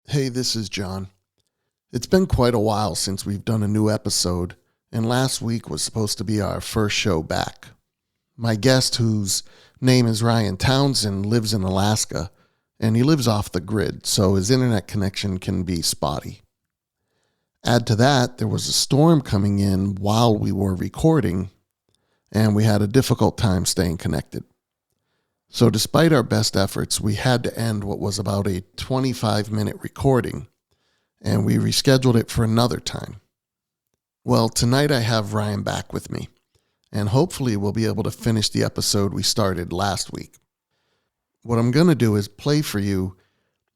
Hey, this is John. It's been quite a while since we've done a new episode, and last week was supposed to be our first show back. My guest, whose name is Ryan Townsend, lives in Alaska, and he lives off the grid, so his internet connection can be spotty. Add to that, there was a storm coming in while we were recording, and we had a difficult time staying connected. So despite our best efforts, we had to end what was about a 25-minute recording, and we rescheduled it for another time. Well, tonight I have Ryan back with me, and hopefully we'll be able to finish the episode we started last week. What I'm going to do is play for you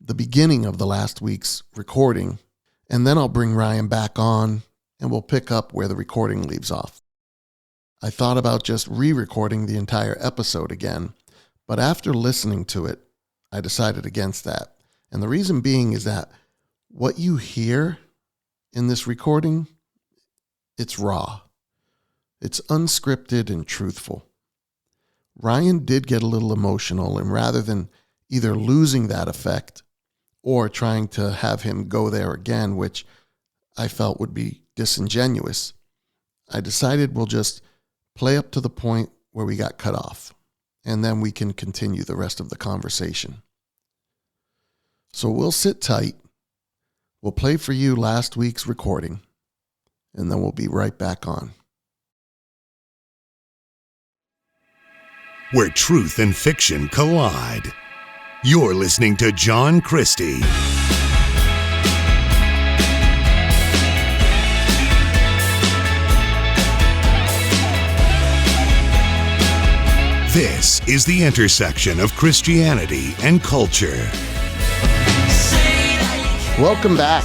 the beginning of the last week's recording, and then I'll bring Ryan back on, and we'll pick up where the recording leaves off. I thought about just re-recording the entire episode again, but after listening to it, I decided against that. And the reason being is that what you hear in this recording, it's raw. It's unscripted and truthful. Ryan did get a little emotional, and rather than either losing that effect or trying to have him go there again, which I felt would be disingenuous, I decided we'll just play up to the point where we got cut off, and then we can continue the rest of the conversation. So we'll sit tight. We'll play for you last week's recording, and then we'll be right back on. Where truth and fiction collide. You're listening to John Christie. This is the intersection of Christianity and culture. Welcome back.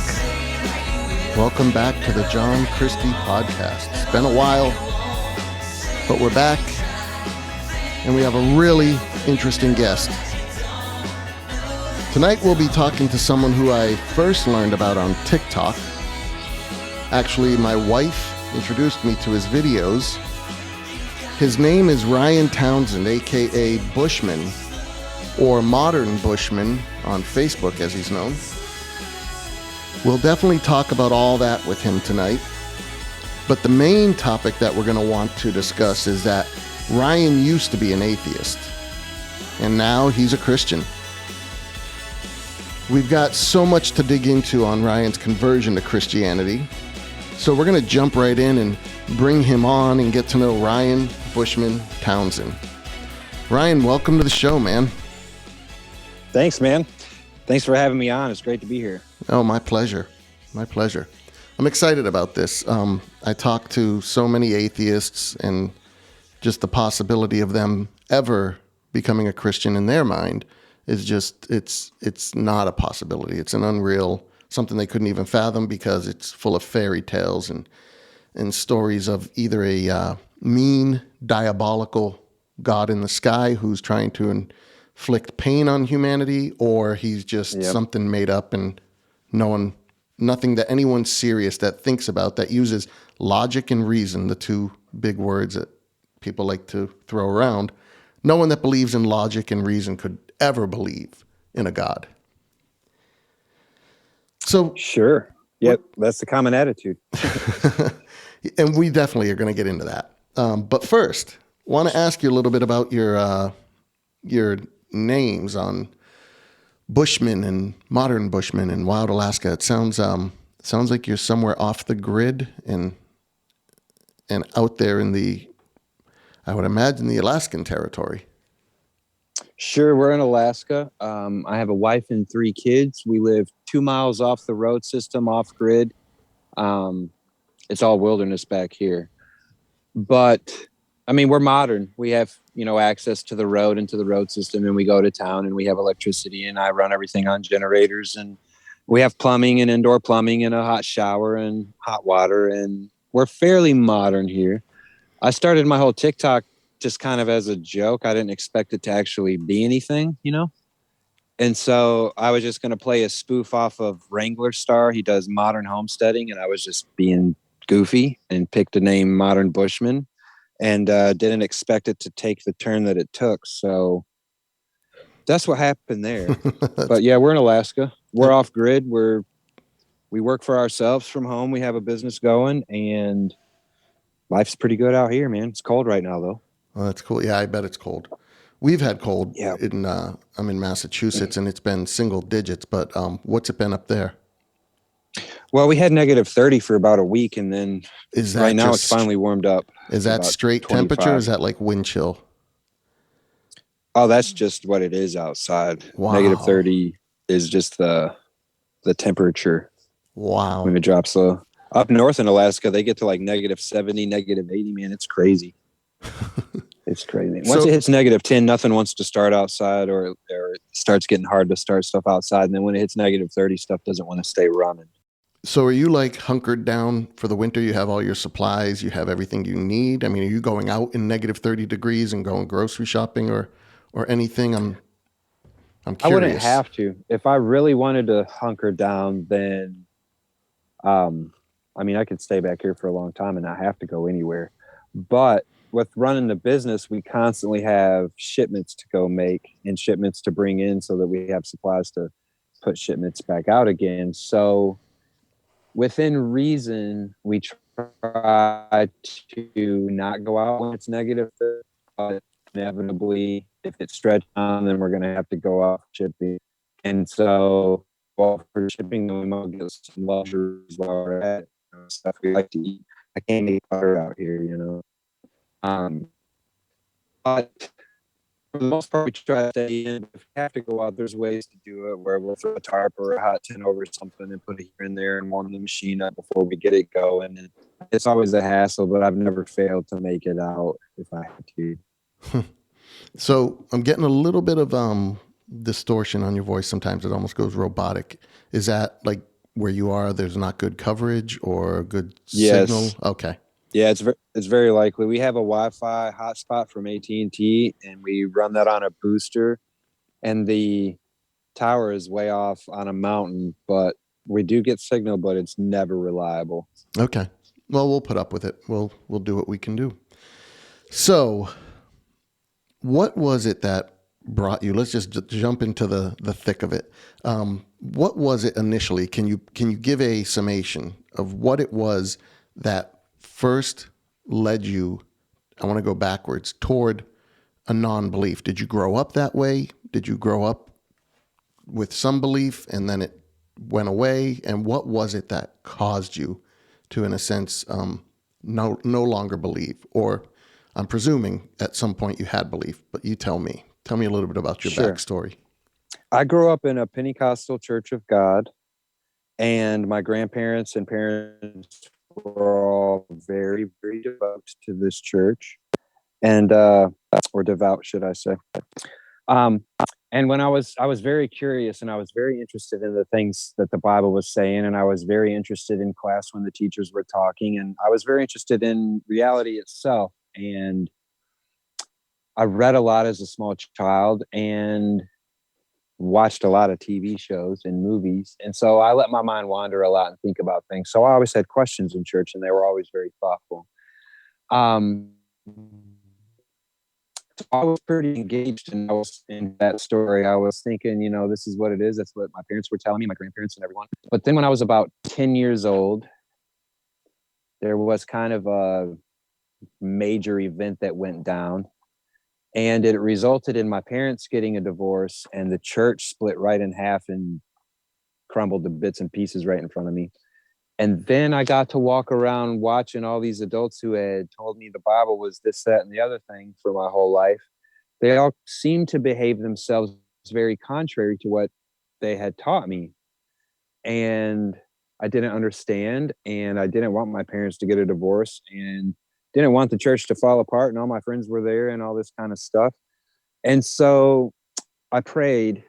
Welcome back to the John Christie podcast. It's been a while, but we're back, and we have a really interesting guest. Tonight we'll be talking to someone who I first learned about on TikTok. Actually, my wife introduced me to his videos. His name is Ryan Townsend, aka Bushman, or Modern Bushman on Facebook as he's known. We'll definitely talk about all that with him tonight. But the main topic that we're going to want to discuss is that Ryan used to be an atheist, and now he's a Christian. We've got so much to dig into on Ryan's conversion to Christianity, so we're going to jump right in and bring him on and get to know Ryan Bushman Townsend. Ryan, welcome to the show, man. Thanks, man. Thanks for having me on. It's great to be here. Oh, my pleasure. My pleasure. I'm excited about this. I talk to so many atheists, and just the possibility of them ever becoming a Christian in their mind is just, it's not a possibility. It's an unreal, something they couldn't even fathom, because it's full of fairy tales and stories of either a mean, diabolical God in the sky who's trying to inflict pain on humanity, or he's just something made up, and nothing that anyone serious that thinks about, that uses logic and reason, the two big words that people like to throw around. No one that believes in logic and reason could ever believe in a God. So sure. Yep, that's the common attitude. And we definitely are going to get into that. But first, want to ask you a little bit about your names on Bushman and Modern Bushman and Wild Alaska. It sounds like you're somewhere off the grid and out there in the, I would imagine, the Alaskan territory. Sure, we're in Alaska. I have a wife and 3 kids. We live 2 miles off the road system, off grid. It's all wilderness back here. But, I mean, we're modern. We have, access to the road and to the road system, and we go to town and we have electricity, and I run everything on generators, and we have plumbing and indoor plumbing and a hot shower and hot water, and we're fairly modern here. I started my whole TikTok just kind of as a joke. I didn't expect it to actually be anything, And so I was just going to play a spoof off of Wrangler Star. He does modern homesteading, and I was just being goofy and picked the name Modern Bushman, and didn't expect it to take the turn that it took. So that's what happened there. But yeah, we're in Alaska. we're off grid. We work for ourselves from home. We have a business going, and life's pretty good out here, man. It's cold right now, though. Oh, that's cool. Yeah, I bet it's cold. We've had cold Yeah. I'm in Massachusetts, and it's been single digits, but what's it been up there? Well, we had negative 30 for about a week, and then Is that right now just, it's finally warmed up. is that straight 25. temperature, or is that like wind chill? Oh, that's just what it is outside. Wow. Negative 30 is just the temperature Wow. when it drops low. Up north in Alaska, they get to like negative 70, negative 80, man. It's crazy. It's crazy. Once it hits negative 10, nothing wants to start outside, or it starts getting hard to start stuff outside. And then when it hits negative 30, stuff doesn't want to stay running. So are you like hunkered down for the winter? You have all your supplies, you have everything you need. I mean, are you going out in negative 30 degrees and going grocery shopping or anything? I'm curious. I wouldn't have to. If I really wanted to hunker down, then I mean, I could stay back here for a long time and not have to go anywhere. But with running the business, we constantly have shipments to go make and shipments to bring in so that we have supplies to put shipments back out again. So within reason, we try to not go out when it's negative, but inevitably, if it's stretched on, then we're going to have to go out shipping. And so, well, for shipping, we might get some luxuries while we're at it, stuff we like to eat. I can't eat butter out here, you know. But for the most part, we try to stay in. If we have to go out, there's ways to do it where we'll throw a tarp or a hot tin over something and put it here and there and warm the machine up before we get it going. And it's always a hassle, but I've never failed to make it out if I had to. So I'm getting a little bit of distortion on your voice. Sometimes it almost goes robotic. Is that like where you are? There's not good coverage or good signal? Okay. Yeah, it's very likely. We have a Wi-Fi hotspot from AT&T, and we run that on a booster. And the tower is way off on a mountain, but we do get signal, but it's never reliable. Okay. Well, we'll put up with it. We'll do what we can do. So, what was it that brought you? Let's just jump into the thick of it. What was it initially? Can you give a summation of what it was that first led you, I want to go backwards, toward a non-belief? Did you grow up that way? Did you grow up with some belief and then it went away? And what was it that caused you to, in a sense, no longer believe? Or I'm presuming at some point you had belief, but you tell me. Tell me a little bit about your backstory. I grew up in a Pentecostal Church of God, and my grandparents and parents were all very, very devout to this church, and or devout, should I say? And when I was very curious, and I was very interested in the things that the Bible was saying, and I was very interested in class when the teachers were talking, and I was very interested in reality itself. And I read a lot as a small child and watched a lot of TV shows and movies. And so I let my mind wander a lot and think about things. So I always had questions in church, and they were always very thoughtful. So I was pretty engaged in that story. I was thinking, you know, this is what it is. That's what my parents were telling me, my grandparents and everyone. But then when I was about 10 years old, there was kind of a major event that went down. And it resulted in my parents getting a divorce, and the church split right in half and crumbled to bits and pieces right in front of me. And then I got to walk around watching all these adults who had told me the Bible was this, that, and the other thing for my whole life. They all seemed to behave themselves very contrary to what they had taught me. And I didn't understand, and I didn't want my parents to get a divorce, and didn't want the church to fall apart, and all my friends were there and all this kind of stuff. And so I prayed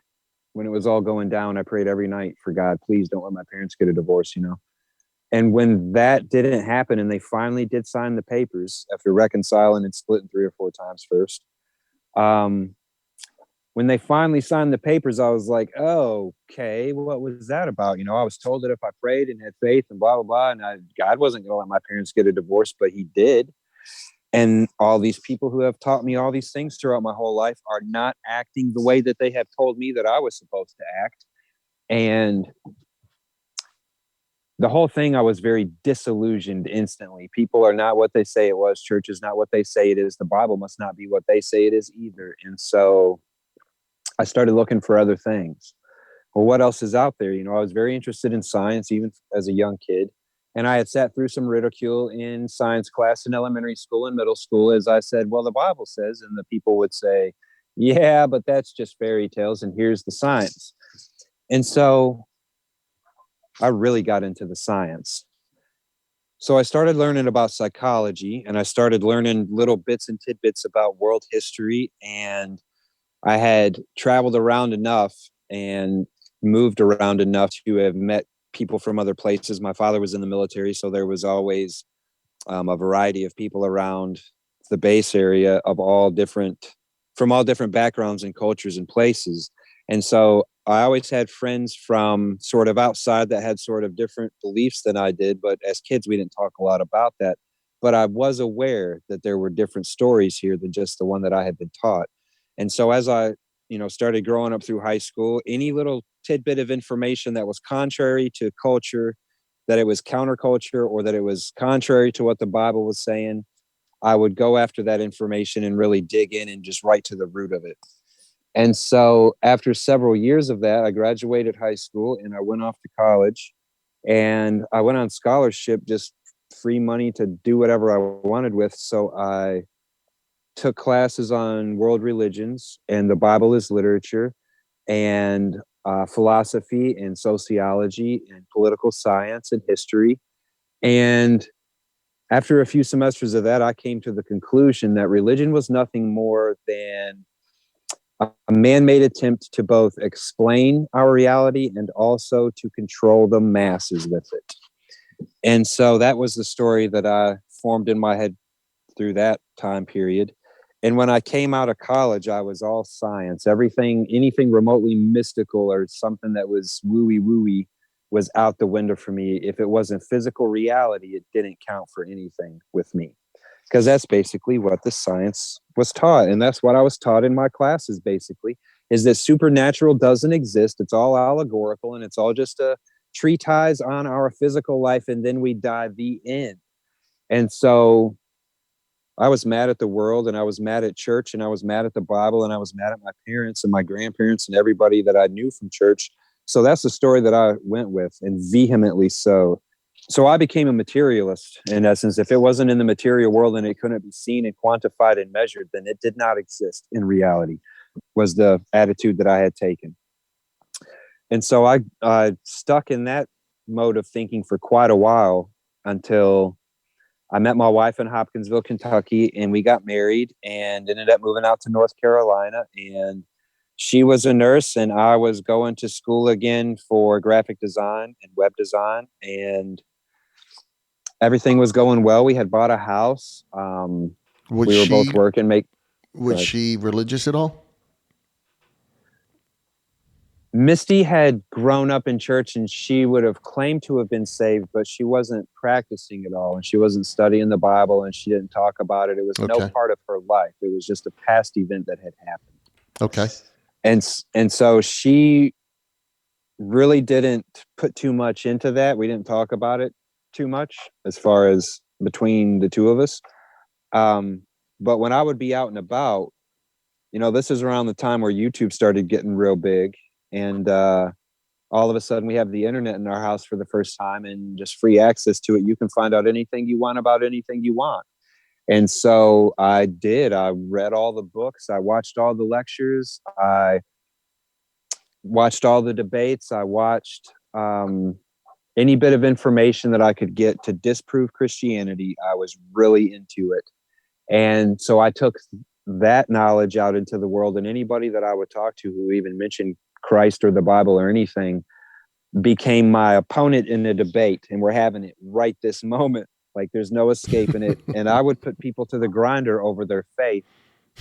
when it was all going down. I prayed every night for God, please don't let my parents get a divorce, you know. And when that didn't happen, and they finally did sign the papers after reconciling and splitting 3 or 4 times first, when they finally signed the papers, I was like, oh, okay, what was that about? You know, I was told that if I prayed and had faith and blah, blah, blah, and God wasn't going to let my parents get a divorce, but he did. And all these people who have taught me all these things throughout my whole life are not acting the way that they have told me that I was supposed to act. And the whole thing, I was very disillusioned instantly. People are not what they say it was. Church is not what they say it is. The Bible must not be what they say it is either. And so I started looking for other things. Well, what else is out there? I was very interested in science, even as a young kid. And I had sat through some ridicule in science class in elementary school and middle school as I said, well, the Bible says, and the people would say, yeah, but that's just fairy tales. And here's the science. And so I really got into the science. So I started learning about psychology, and I started learning little bits and tidbits about world history. And I had traveled around enough and moved around enough to have met people from other places. My father was in the military, so there was always a variety of people around the base area from all different backgrounds and cultures and places. And so I always had friends from sort of outside that had sort of different beliefs than I did. But as kids, we didn't talk a lot about that. But I was aware that there were different stories here than just the one that I had been taught. And so as I, started growing up through high school, any little tidbit of information that was contrary to culture, that it was counterculture, or that it was contrary to what the Bible was saying, I would go after that information and really dig in and just right to the root of it. And so after several years of that, I graduated high school and I went off to college, and I went on scholarship, just free money to do whatever I wanted with. So I took classes on world religions and the Bible as literature, and philosophy and sociology and political science and history. And after a few semesters of that, I came to the conclusion that religion was nothing more than a man-made attempt to both explain our reality and also to control the masses with it. And so that was the story that I formed in my head through that time period. And when I came out of college, I was all science. Anything remotely mystical or something that was wooey was out the window for me. If it wasn't physical reality, it didn't count for anything with me. Because that's basically what the science was taught. And that's what I was taught in my classes, basically, is that supernatural doesn't exist. It's all allegorical, and it's all just a treatise on our physical life, and then we die, the end. And so I was mad at the world, and I was mad at church, and I was mad at the Bible, and I was mad at my parents and my grandparents and everybody that I knew from church. So that's the story that I went with, and vehemently so. So I became a materialist, in essence. If it wasn't in the material world and it couldn't be seen and quantified and measured, then it did not exist in reality, was the attitude that I had taken. And so I stuck in that mode of thinking for quite a while until I met my wife in Hopkinsville, Kentucky, and we got married and ended up moving out to North Carolina. And she was a nurse, and I was going to school again for graphic design and web design, and everything was going well. We had bought a house. We were both working. Was she religious at all? Misty had grown up in church, and she would have claimed to have been saved, but she wasn't practicing at all, and she wasn't studying the Bible, and she didn't talk about it. It was no part of her life. It was just a past event that had happened. Okay. And so she really didn't put too much into that. We didn't talk about it too much as far as between the two of us. But when I would be out and about, this is around the time where YouTube started getting real big. And all of a sudden we have the internet in our house for the first time and just free access to it. You can find out anything you want about anything you want. And so I did. I read all the books. I watched all the lectures. I watched all the debates. I watched any bit of information that I could get to disprove Christianity. I was really into it. And so I took that knowledge out into the world, and anybody that I would talk to who even mentioned Christ or the Bible or anything became my opponent in a debate, and we're having it right this moment. Like there's no escaping it. And I would put people to the grinder over their faith.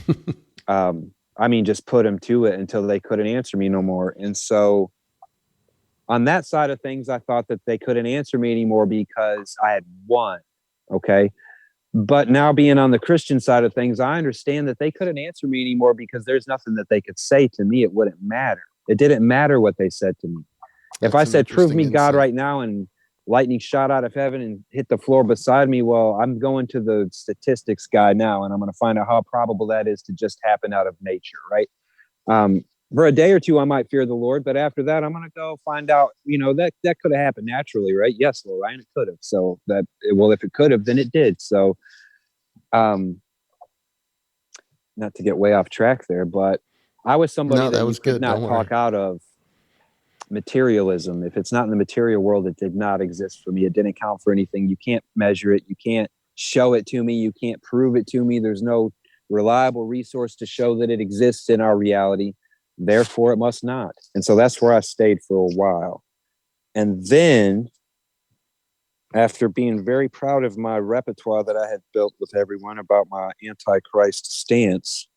Just put them to it until they couldn't answer me no more. And so on that side of things, I thought that they couldn't answer me anymore because I had won. Okay. But now being on the Christian side of things, I understand that they couldn't answer me anymore because there's nothing that they could say to me. It wouldn't matter. It didn't matter what they said to me. If That's I an said, prove interesting me God insight. right now, and lightning shot out of heaven and hit the floor beside me, well, I'm going to the statistics guy now, and I'm going to find out how probable that is to just happen out of nature, right? For a day or two, I might fear the Lord, but after that, I'm going to go find out, that could have happened naturally, right? Yes, Lord, Ryan, it could have. So if it could have, then it did. So, not to get way off track there, but I was somebody No, that that you was could good. not Don't worry. talk out of materialism. If it's not in the material world, it did not exist for me. It didn't count for anything. You can't measure it. You can't show it to me. You can't prove it to me. There's no reliable resource to show that it exists in our reality. Therefore, it must not. And so that's where I stayed for a while. And then, after being very proud of my repertoire that I had built with everyone about my anti-Christ stance,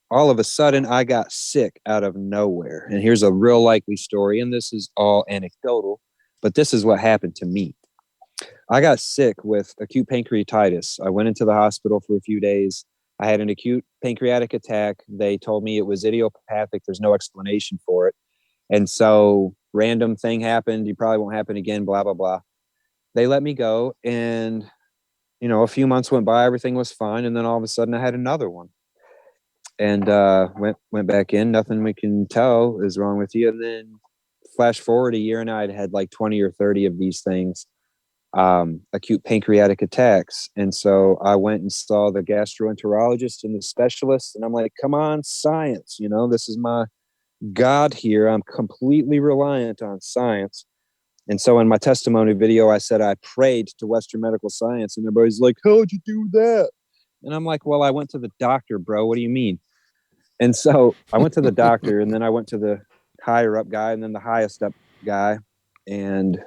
all of a sudden I got sick out of nowhere. And here's a real likely story, and this is all anecdotal, but this is what happened to me. I got sick with acute pancreatitis. I went into the hospital for a few days. I had an acute pancreatic attack. They told me it was idiopathic. There's no explanation for it. And so, random thing happened. You probably won't happen again, blah, blah, blah. They let me go, and a few months went by, everything was fine, and then all of a sudden I had another one, and went back in. Nothing we can tell is wrong with you. And then flash forward a year, and I'd had like 20 or 30 of these things, acute pancreatic attacks. And so I went and saw the gastroenterologist and the specialist, and I'm like, come on, science, this is my God here. I'm completely reliant on science. And so in my testimony video, I said I prayed to Western medical science, and everybody's like, how'd you do that? And I'm like, well, I went to the doctor, bro. What do you mean? And so I went to the doctor, and then I went to the higher up guy, and then the highest up guy. And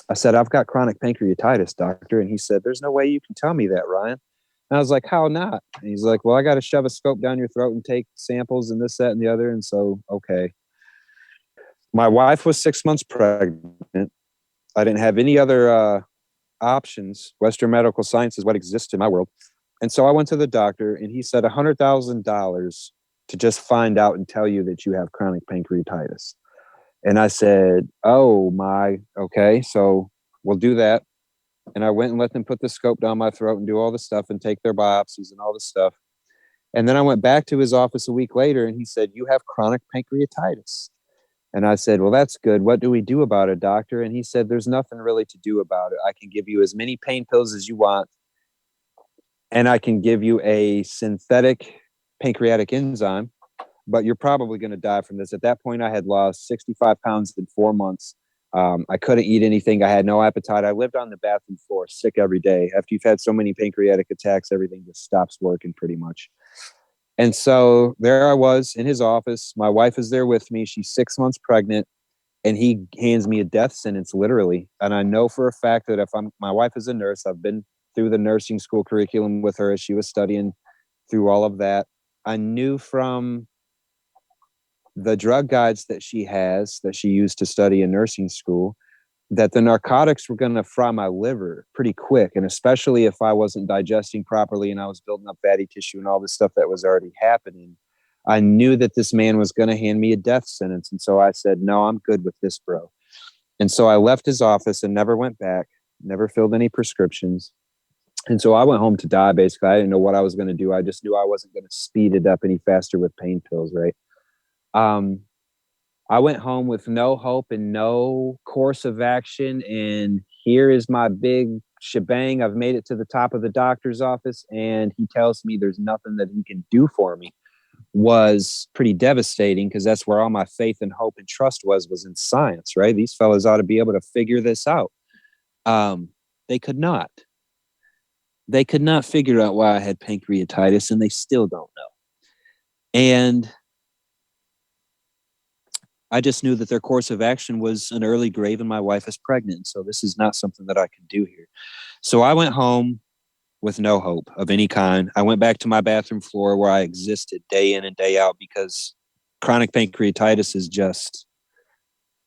I said, I've got chronic pancreatitis, doctor. And he said, there's no way you can tell me that, Ryan. And I was like, how not? And he's like, well, I got to shove a scope down your throat and take samples and this, that, and the other. And so, okay. My wife was 6 months pregnant. I didn't have any other options. Western medical science is what exists in my world. And so I went to the doctor, and he said $100,000 to just find out and tell you that you have chronic pancreatitis. And I said, oh my, okay, so we'll do that. And I went and let them put the scope down my throat and do all the stuff and take their biopsies and all the stuff. And then I went back to his office a week later, and he said, you have chronic pancreatitis. And I said, well, that's good. What do we do about it, doctor? And he said, there's nothing really to do about it. I can give you as many pain pills as you want, and I can give you a synthetic pancreatic enzyme, but you're probably going to die from this. At that point, I had lost 65 pounds in 4 months. I couldn't eat anything. I had no appetite. I lived on the bathroom floor, sick every day. After you've had so many pancreatic attacks, everything just stops working pretty much. And so there I was in his office. My wife is there with me. She's 6 months pregnant, and he hands me a death sentence, literally. And I know for a fact that my wife is a nurse. I've been through the nursing school curriculum with her as she was studying through all of that. I knew from the drug guides that she used to study in nursing school, that the narcotics were going to fry my liver pretty quick. And especially if I wasn't digesting properly and I was building up fatty tissue and all this stuff that was already happening, I knew that this man was going to hand me a death sentence. And so I said, no, I'm good with this, bro. And so I left his office and never went back, never filled any prescriptions. And so I went home to die, basically. I didn't know what I was going to do. I just knew I wasn't going to speed it up any faster with pain pills, right? I went home with no hope and no course of action. And here is my big shebang. I've made it to the top of the doctor's office, and he tells me there's nothing that he can do for me. Was pretty devastating, because that's where all my faith and hope and trust was in science, right? These fellas ought to be able to figure this out. They could not. They could not figure out why I had pancreatitis, and they still don't know. And I just knew that their course of action was an early grave, and my wife is pregnant. So this is not something that I can do here. So I went home with no hope of any kind. I went back to my bathroom floor where I existed day in and day out, because chronic pancreatitis is just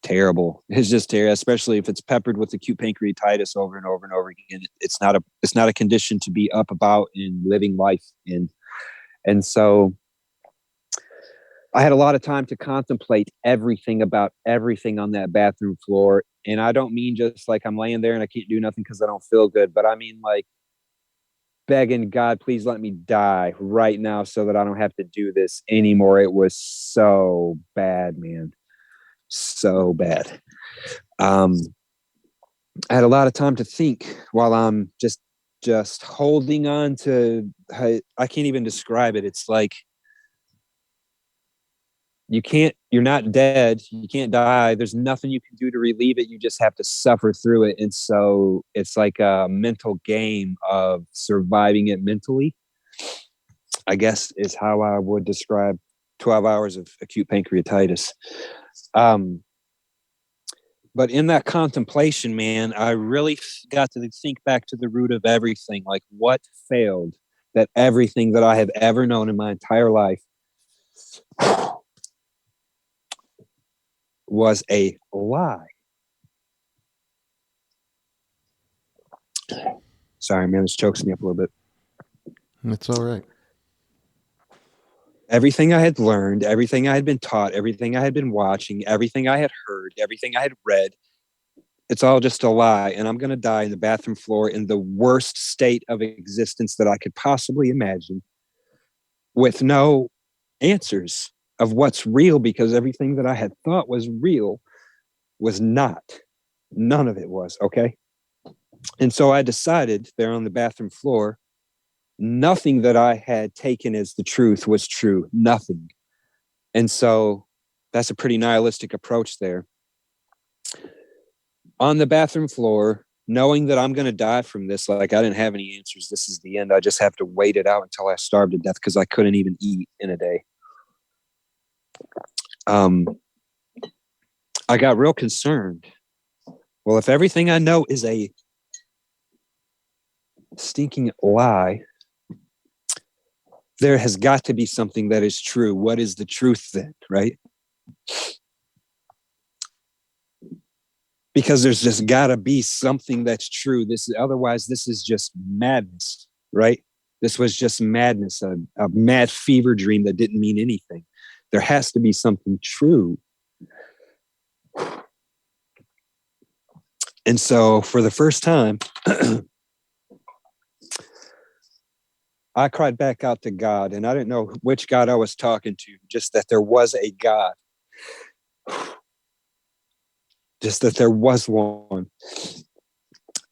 terrible. It's just terrible, especially if it's peppered with acute pancreatitis over and over and over again. It's not a condition to be up about in living life in. And so I had a lot of time to contemplate everything about everything on that bathroom floor. And I don't mean just like I'm laying there and I can't do nothing because I don't feel good, but I mean like begging God, please let me die right now so that I don't have to do this anymore. It was so bad, man. So bad. I had a lot of time to think while I'm just holding on to, I can't even describe it. It's like you're not dead, you can't die, there's nothing you can do to relieve it, you just have to suffer through it. And so it's like a mental game of surviving it mentally, I guess, is how I would describe 12 hours of acute pancreatitis. But in that contemplation, man, I really got to think back to the root of everything. Like, what failed that everything that I have ever known in my entire life was a lie. Sorry, man, this chokes me up a little bit. It's all right. Everything I had learned, everything I had been taught, everything I had been watching, everything I had heard, everything I had read, it's all just a lie. And I'm going to die in the bathroom floor in the worst state of existence that I could possibly imagine, with no answers of what's real, because everything that I had thought was real was not. None of it was, okay? And so I decided there on the bathroom floor, nothing that I had taken as the truth was true. Nothing. And so that's a pretty nihilistic approach there. On the bathroom floor, knowing that I'm going to die from this, like I didn't have any answers. This is the end. I just have to wait it out until I starve to death because I couldn't even eat in a day. I got real concerned. Well, if everything I know is a stinking lie, there has got to be something that is true. What is the truth then, right? Because there's just got to be something that's true. Otherwise, this is just madness, right? This was just madness, a mad fever dream that didn't mean anything. There has to be something true. And so for the first time, I cried back out to God, and I didn't know which God I was talking to, just that there was a God. Just that there was one.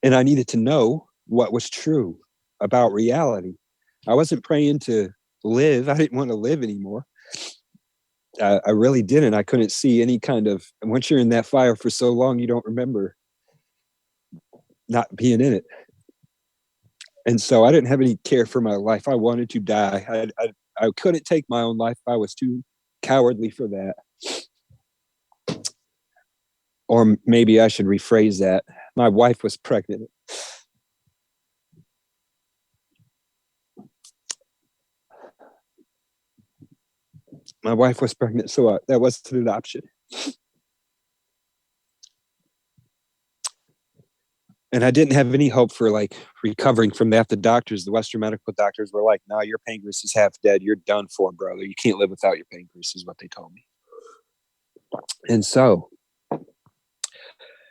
And I needed to know what was true about reality. I wasn't praying to live. I didn't want to live anymore. I really didn't. I couldn't see any kind of, once you're in that fire for so long, you don't remember not being in it. And so I didn't have any care for my life. I wanted to die. I couldn't take my own life. I was too cowardly for that. Or maybe I should rephrase that. My wife was pregnant. My wife was pregnant, so that wasn't an option. And I didn't have any hope for like recovering from that. The Western medical doctors were like, no, your pancreas is half dead. You're done for, brother. You can't live without your pancreas, is what they told me. And so,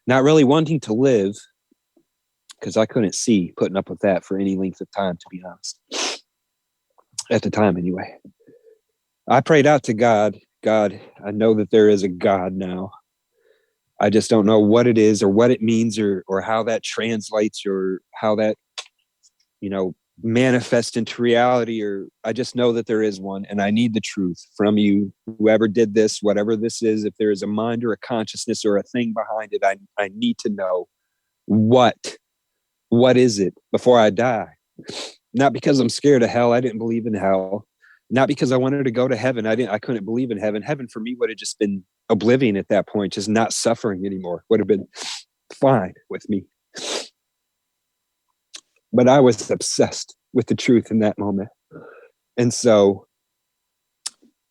not really wanting to live, because I couldn't see putting up with that for any length of time, to be honest. At the time, anyway. I prayed out to God. God, I know that there is a God now. I just don't know what it is or what it means or how that translates or how that, manifests into reality, or I just know that there is one, and I need the truth from you, whoever did this, whatever this is. If there is a mind or a consciousness or a thing behind it, I need to know what is it before I die. Not because I'm scared of hell. I didn't believe in hell. Not because I wanted to go to heaven. I couldn't believe in heaven. Heaven for me would have just been oblivion at that point, just not suffering anymore. Would have been fine with me. But I was obsessed with the truth in that moment. And so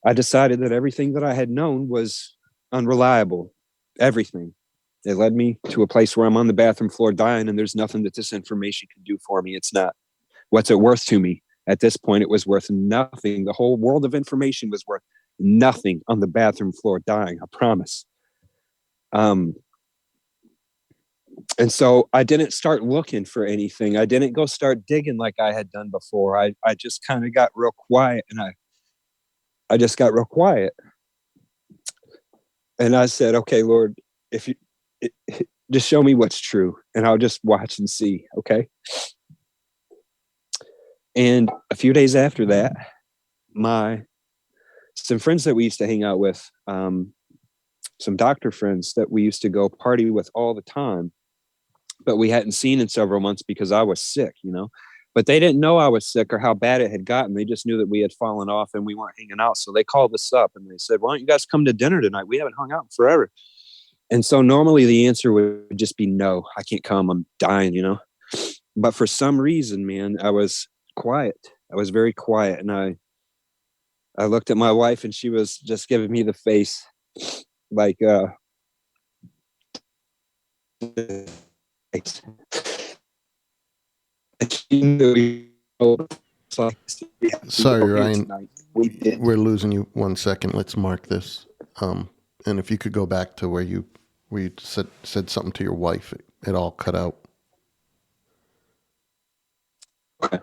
I decided that everything that I had known was unreliable. Everything. It led me to a place where I'm on the bathroom floor dying, and there's nothing that this information can do for me. It's not. What's it worth to me? At this point, it was worth nothing. The whole world of information was worth nothing on the bathroom floor dying, I promise. And so I didn't start looking for anything. I didn't go start digging like I had done before. I just kind of got real quiet, and I just got real quiet. And I said, okay, Lord, if you just show me what's true, and I'll just watch and see. Okay. And a few days after that, some friends that we used to hang out with, some doctor friends that we used to go party with all the time, but we hadn't seen in several months because I was sick, but they didn't know I was sick or how bad it had gotten. They just knew that we had fallen off and we weren't hanging out. So they called us up and they said, why don't you guys come to dinner tonight? We haven't hung out in forever. And so normally the answer would just be, no, I can't come. I'm dying, But for some reason, man, I was quiet. I was very quiet. And I looked at my wife and she was just giving me the face like, Sorry, Ryan. We're losing you 1 second. Let's mark this. And if you could go back to where you said something to your wife, it all cut out. Okay.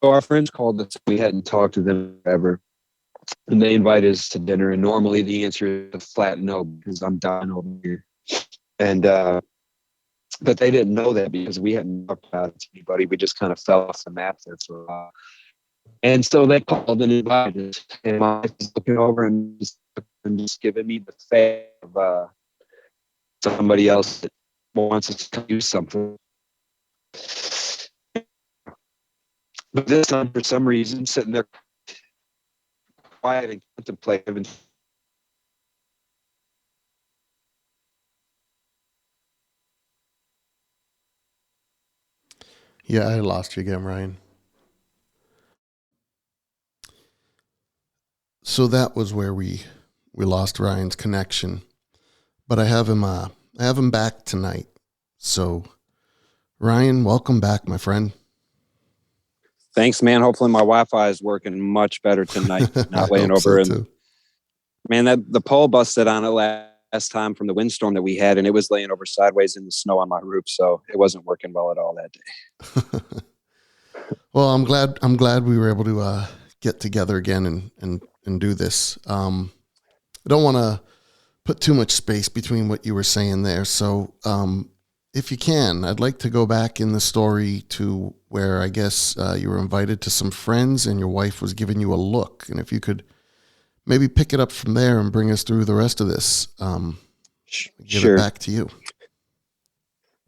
So our friends called us. We hadn't talked to them forever. And they invited us to dinner. And normally the answer is a flat no, because I'm dying over here. And, but they didn't know that because we hadn't talked about it to anybody. We just kind of fell off the map there for a while. And so they called and invited us. And my wife was looking over and just giving me the face of somebody else that wants us to do something. But this time, for some reason, sitting there quiet and contemplative. Yeah, I lost you again, Ryan. So that was where we lost Ryan's connection, but I have him back tonight. So, Ryan, welcome back, my friend. Thanks, man. Hopefully my Wi-Fi is working much better tonight. Not laying over. So man, the pole busted on it last time from the windstorm that we had, and it was laying over sideways in the snow on my roof, so it wasn't working well at all that day. Well, I'm glad we were able to get together again and do this. I don't want to put too much space between what you were saying there. So, if you can, I'd like to go back in the story to where I guess you were invited to some friends and your wife was giving you a look. And if you could maybe pick it up from there and bring us through the rest of this, give it back to you.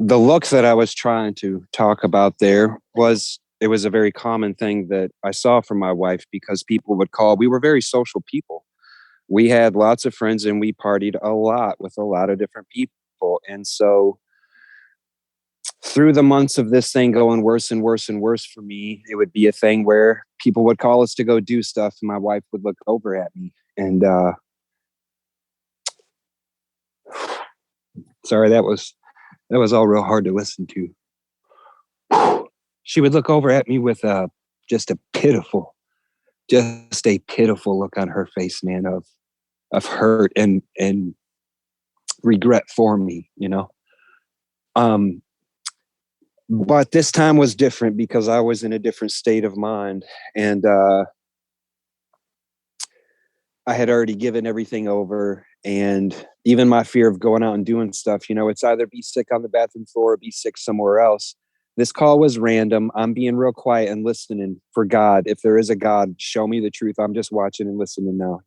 The look that I was trying to talk about there was a very common thing that I saw from my wife, because people would call. We were very social people. We had lots of friends and we partied a lot with a lot of different people. And so through the months of this thing going worse and worse and worse for me, it would be a thing where people would call us to go do stuff and my wife would look over at me and sorry, that was all real hard to listen to. She would look over at me with just a pitiful look on her face, man, of hurt and regret for me, But this time was different because I was in a different state of mind, and I had already given everything over. And even my fear of going out and doing stuff, it's either be sick on the bathroom floor or be sick somewhere else. This call was random. I'm being real quiet and listening for God. If there is a God, show me the truth. I'm just watching and listening now,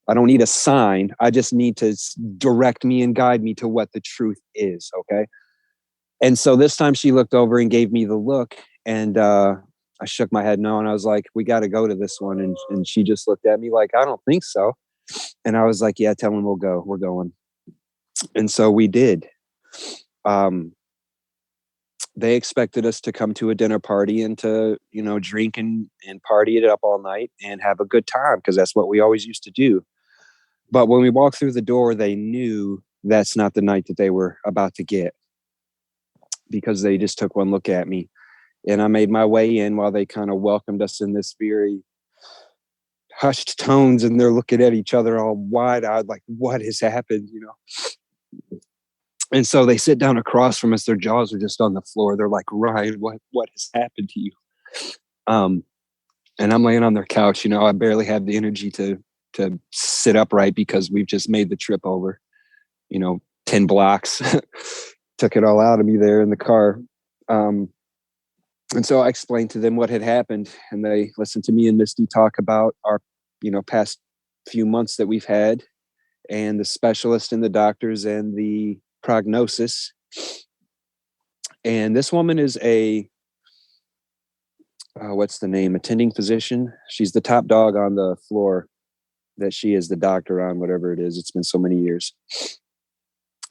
I don't need a sign. I just need to direct me and guide me to what the truth is, okay? And so this time she looked over and gave me the look, and I shook my head no, and I was like, we got to go to this one. And she just looked at me like, I don't think so. And I was like, yeah, tell him we'll go. We're going. And so we did. They expected us to come to a dinner party and to, drink and party it up all night and have a good time, because that's what we always used to do. But when we walked through the door, they knew that's not the night that they were about to get, because they just took one look at me And I made my way in while they kind of welcomed us in this very hushed tones, and they're looking at each other all wide-eyed, like, what has happened, And so they sit down across from us. Their jaws are just on the floor. They're like, Ryan, what has happened to you? And I'm laying on their couch. I barely have the energy to sit upright because we've just made the trip over, 10 blocks. Took it all out of me there in the car. And so I explained to them what had happened, and they listened to me and Misty talk about our, past few months that we've had, and the specialist and the doctors and the prognosis. And this woman is what's the name? Attending physician. She's the top dog on the floor that she is the doctor on, whatever it is. It's been so many years.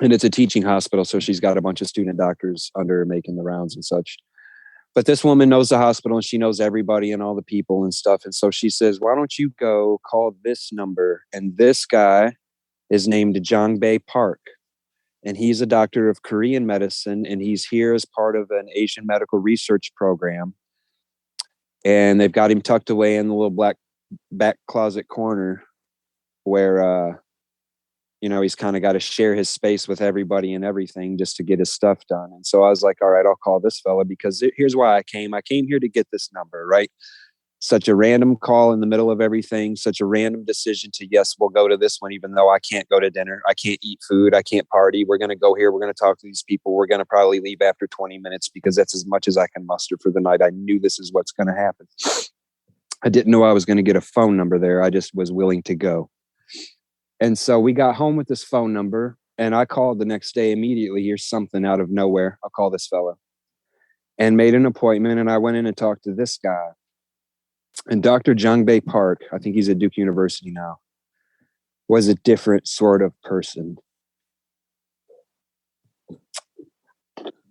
And it's a teaching hospital, so she's got a bunch of student doctors under her making the rounds and such. But this woman knows the hospital, and she knows everybody and all the people and stuff. And so she says, why don't you go call this number? And this guy is named Jongbei Park. And he's a doctor of Korean medicine, and he's here as part of an Asian medical research program. And they've got him tucked away in the little black back closet corner where, he's kind of got to share his space with everybody and everything just to get his stuff done. And so I was like, all right, I'll call this fella, because here's why I came. I came here to get this number, right? Such a random call in the middle of everything, such a random decision to, yes, we'll go to this one, even though I can't go to dinner. I can't eat food. I can't party. We're going to go here. We're going to talk to these people. We're going to probably leave after 20 minutes because that's as much as I can muster for the night. I knew this is what's going to happen. I didn't know I was going to get a phone number there. I just was willing to go. And so we got home with this phone number, and I called the next day immediately. Here's something out of nowhere. I'll call this fella. And made an appointment, and I went in and talked to this guy. And Dr. Jongbei Park, I think he's at Duke University now, was a different sort of person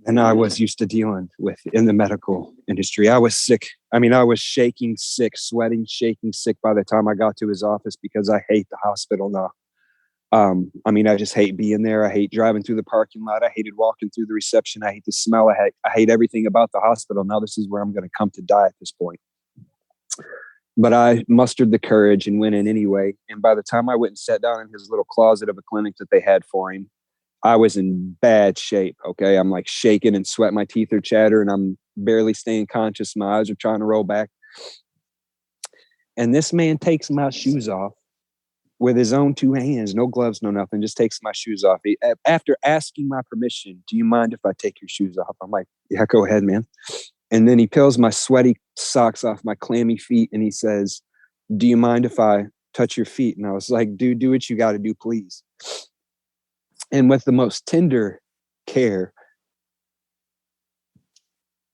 than I was used to dealing with in the medical industry. I was sick. I mean, I was shaking sick, sweating, shaking sick by the time I got to his office because I hate the hospital now. I just hate being there. I hate driving through the parking lot. I hated walking through the reception. I hate the smell. I hate everything about the hospital. Now this is where I'm going to come to die at this point. But I mustered the courage and went in anyway. And by the time I went and sat down in his little closet of a clinic that they had for him, I was in bad shape. Okay. I'm like shaking and sweat. My teeth are chattering. I'm barely staying conscious. My eyes are trying to roll back. And this man takes my shoes off with his own two hands, no gloves, no nothing, just takes my shoes off. After asking my permission, do you mind if I take your shoes off? I'm like, yeah, go ahead, man. And then he peels my sweaty socks off my clammy feet, and he says, do you mind if I touch your feet? And I was like, dude, do what you got to do, please. And with the most tender care,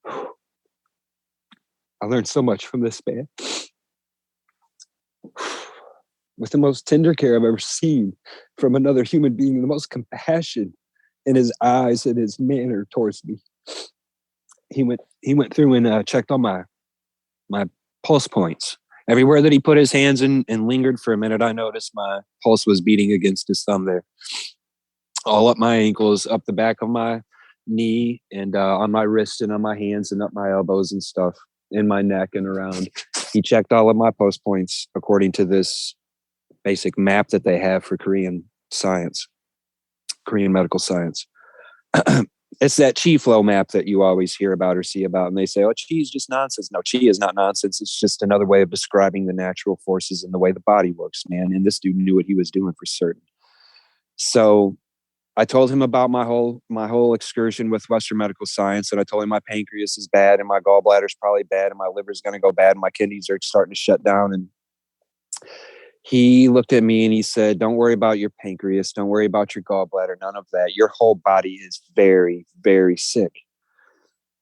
I learned so much from this man. With the most tender care I've ever seen from another human being, the most compassion in his eyes and his manner towards me. He went through and checked on my pulse points. Everywhere that he put his hands in and lingered for a minute, I noticed my pulse was beating against his thumb there. All up my ankles, up the back of my knee, and on my wrist and on my hands and up my elbows and stuff, in my neck and around. He checked all of my pulse points according to this basic map that they have for Korean science, Korean medical science. It's that chi flow map that you always hear about or see about. And they say, oh, chi is just nonsense. No, chi is not nonsense. It's just another way of describing the natural forces and the way the body works, man. And this dude knew what he was doing for certain. So I told him about my whole excursion with Western medical science. And I told him my pancreas is bad and my gallbladder is probably bad and my liver is going to go bad and my kidneys are starting to shut down. And he looked at me and he said, don't worry about your pancreas. Don't worry about your gallbladder. None of that. Your whole body is very, very sick.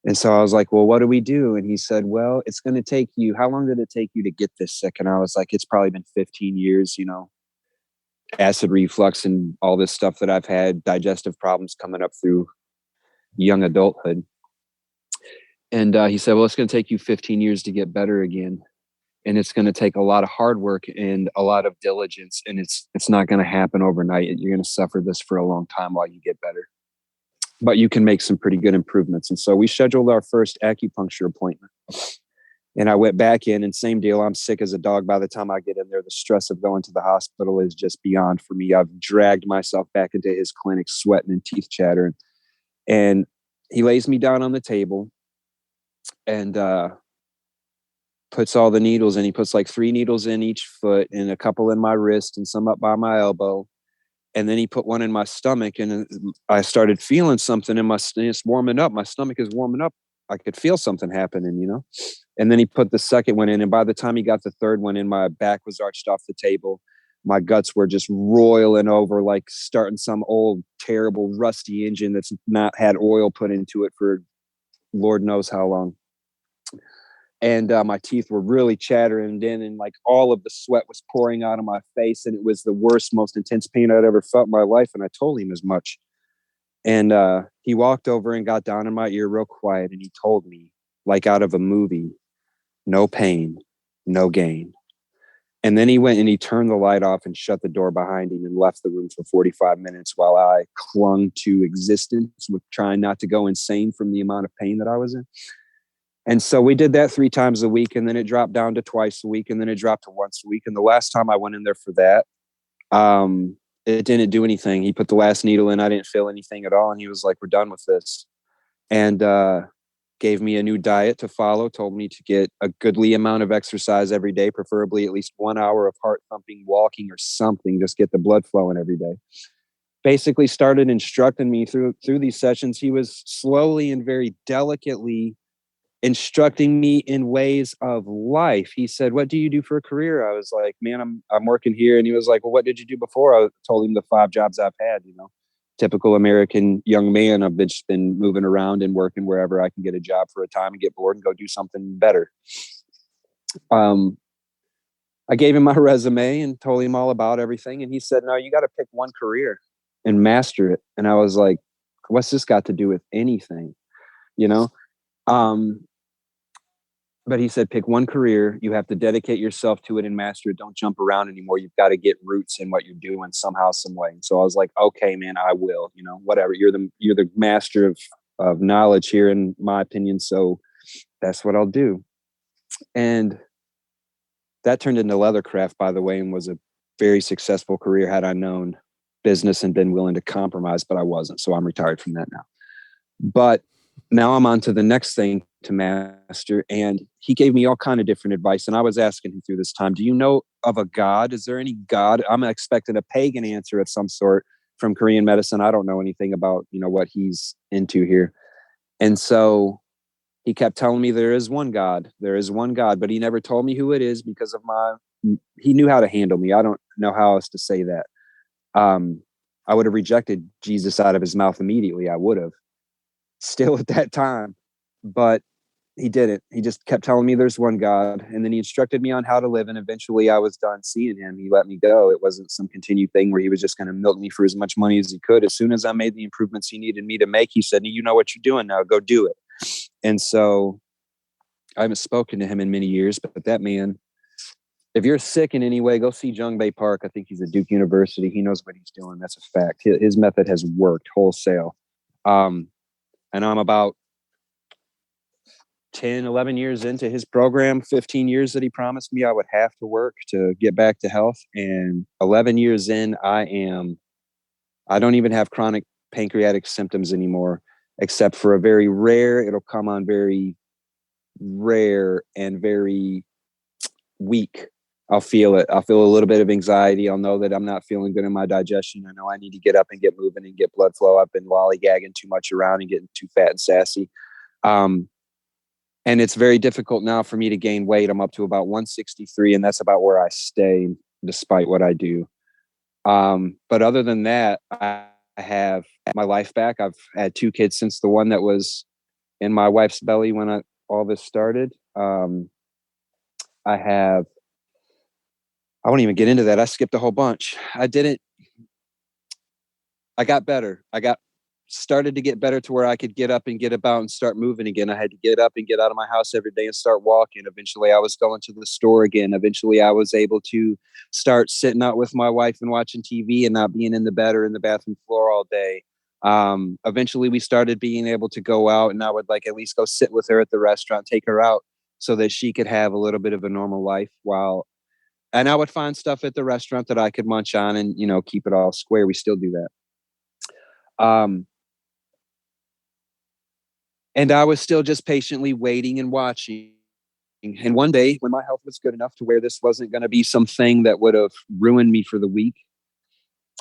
And so I was like, well, what do we do? And he said, well, it's going to take you. How long did it take you to get this sick? And I was like, it's probably been 15 years, acid reflux and all this stuff that I've had, digestive problems coming up through young adulthood. And he said, well, it's going to take you 15 years to get better again. And it's going to take a lot of hard work and a lot of diligence. And it's not going to happen overnight. You're going to suffer this for a long time while you get better. but you can make some pretty good improvements. And so we scheduled our first acupuncture appointment. And I went back in, and same deal. I'm sick as a dog. By the time I get in there, the stress of going to the hospital is just beyond for me. I've dragged myself back into his clinic, sweating and teeth chattering. And he lays me down on the table and puts all the needles in. He puts like 3 needles in each foot and a couple in my wrist and some up by my elbow. And then he put one in my stomach, and I started feeling something in it's warming up. My stomach is warming up. I could feel something happening, you know? And then he put the second one in. And by the time he got the third one in, my back was arched off the table. My guts were just roiling over, like starting some old, terrible, rusty engine that's not had oil put into it for Lord knows how long. And my teeth were really chattering in, and like all of the sweat was pouring out of my face. And it was the worst, most intense pain I'd ever felt in my life. And I told him as much. And he walked over and got down in my ear real quiet. And he told me, like out of a movie, no pain, no gain. And then he went and he turned the light off and shut the door behind him and left the room for 45 minutes while I clung to existence with trying not to go insane from the amount of pain that I was in. And so we did that 3 times a week, and then it dropped down to twice a week, and then it dropped to once a week. And the last time I went in there for that, it didn't do anything. He put the last needle in. I didn't feel anything at all. And he was like, we're done with this. And gave me a new diet to follow, told me to get a goodly amount of exercise every day, preferably at least 1 hour of heart thumping, walking or something, just get the blood flowing every day. Basically started instructing me through these sessions. He was slowly and very delicately instructing me in ways of life. He said, what do you do for a career? I was like, man, I'm working here. And he was like, well, what did you do before? I told him the 5 jobs I've had, you know, typical American young man. I've just been moving around and working wherever I can get a job for a time and get bored and go do something better. I gave him my resume and told him all about everything. And he said, no, you got to pick one career and master it. And I was like, what's this got to do with anything? You know? But he said, pick one career. You have to dedicate yourself to it and master it. Don't jump around anymore. You've got to get roots in what you're doing somehow, some way. And so I was like, okay, man, I will, you know, whatever. You're the master of knowledge here, in my opinion. So that's what I'll do. And that turned into leathercraft, by the way, and was a very successful career had I known business and been willing to compromise, but I wasn't. So I'm retired from that now. But now I'm on to the next thing to master. And he gave me all kind of different advice. And I was asking him through this time, do you know of a God? Is there any God? I'm expecting a pagan answer of some sort from Korean medicine. I don't know anything about, you know, what he's into here. And so he kept telling me there is one God. There is one God, but he never told me who it is because of he knew how to handle me. I don't know how else to say that. I would have rejected Jesus out of his mouth immediately. I would have. Still at that time, but he didn't. He just kept telling me there's one God, and then he instructed me on how to live, and eventually I was done seeing him. He let me go. It wasn't some continued thing where he was just going to milk me for as much money as he could. As soon as I made the improvements he needed me to make, he said, you know what you're doing now, go do it. And so I haven't spoken to him in many years, but that man, if you're sick in any way, go see Jung Bae Park. I think he's at Duke University. He knows what he's doing. That's a fact. His method has worked wholesale. And I'm about 10, 11 years into his program, 15 years that he promised me I would have to work to get back to health. And 11 years in, I don't even have chronic pancreatic symptoms anymore, except for a very rare, it'll come on very rare and very weak. I'll feel it. I'll feel a little bit of anxiety. I'll know that I'm not feeling good in my digestion. I know I need to get up and get moving and get blood flow. I've been lollygagging too much around and getting too fat and sassy. And it's very difficult now for me to gain weight. I'm up to about 163, and that's about where I stay despite what I do. But other than that, I have my life back. I've had 2 kids since the one that was in my wife's belly when all this started. I won't even get into that. I skipped a whole bunch. I got better. Started to get better to where I could get up and get about and start moving again. I had to get up and get out of my house every day and start walking. Eventually I was going to the store again. Eventually I was able to start sitting out with my wife and watching TV and not being in the bed or in the bathroom floor all day. Eventually we started being able to go out, and I would like at least go sit with her at the restaurant, take her out so that she could have a little bit of a normal life and I would find stuff at the restaurant that I could munch on and, keep it all square. We still do that. And I was still just patiently waiting and watching. And one day when my health was good enough to where this wasn't going to be something that would have ruined me for the week,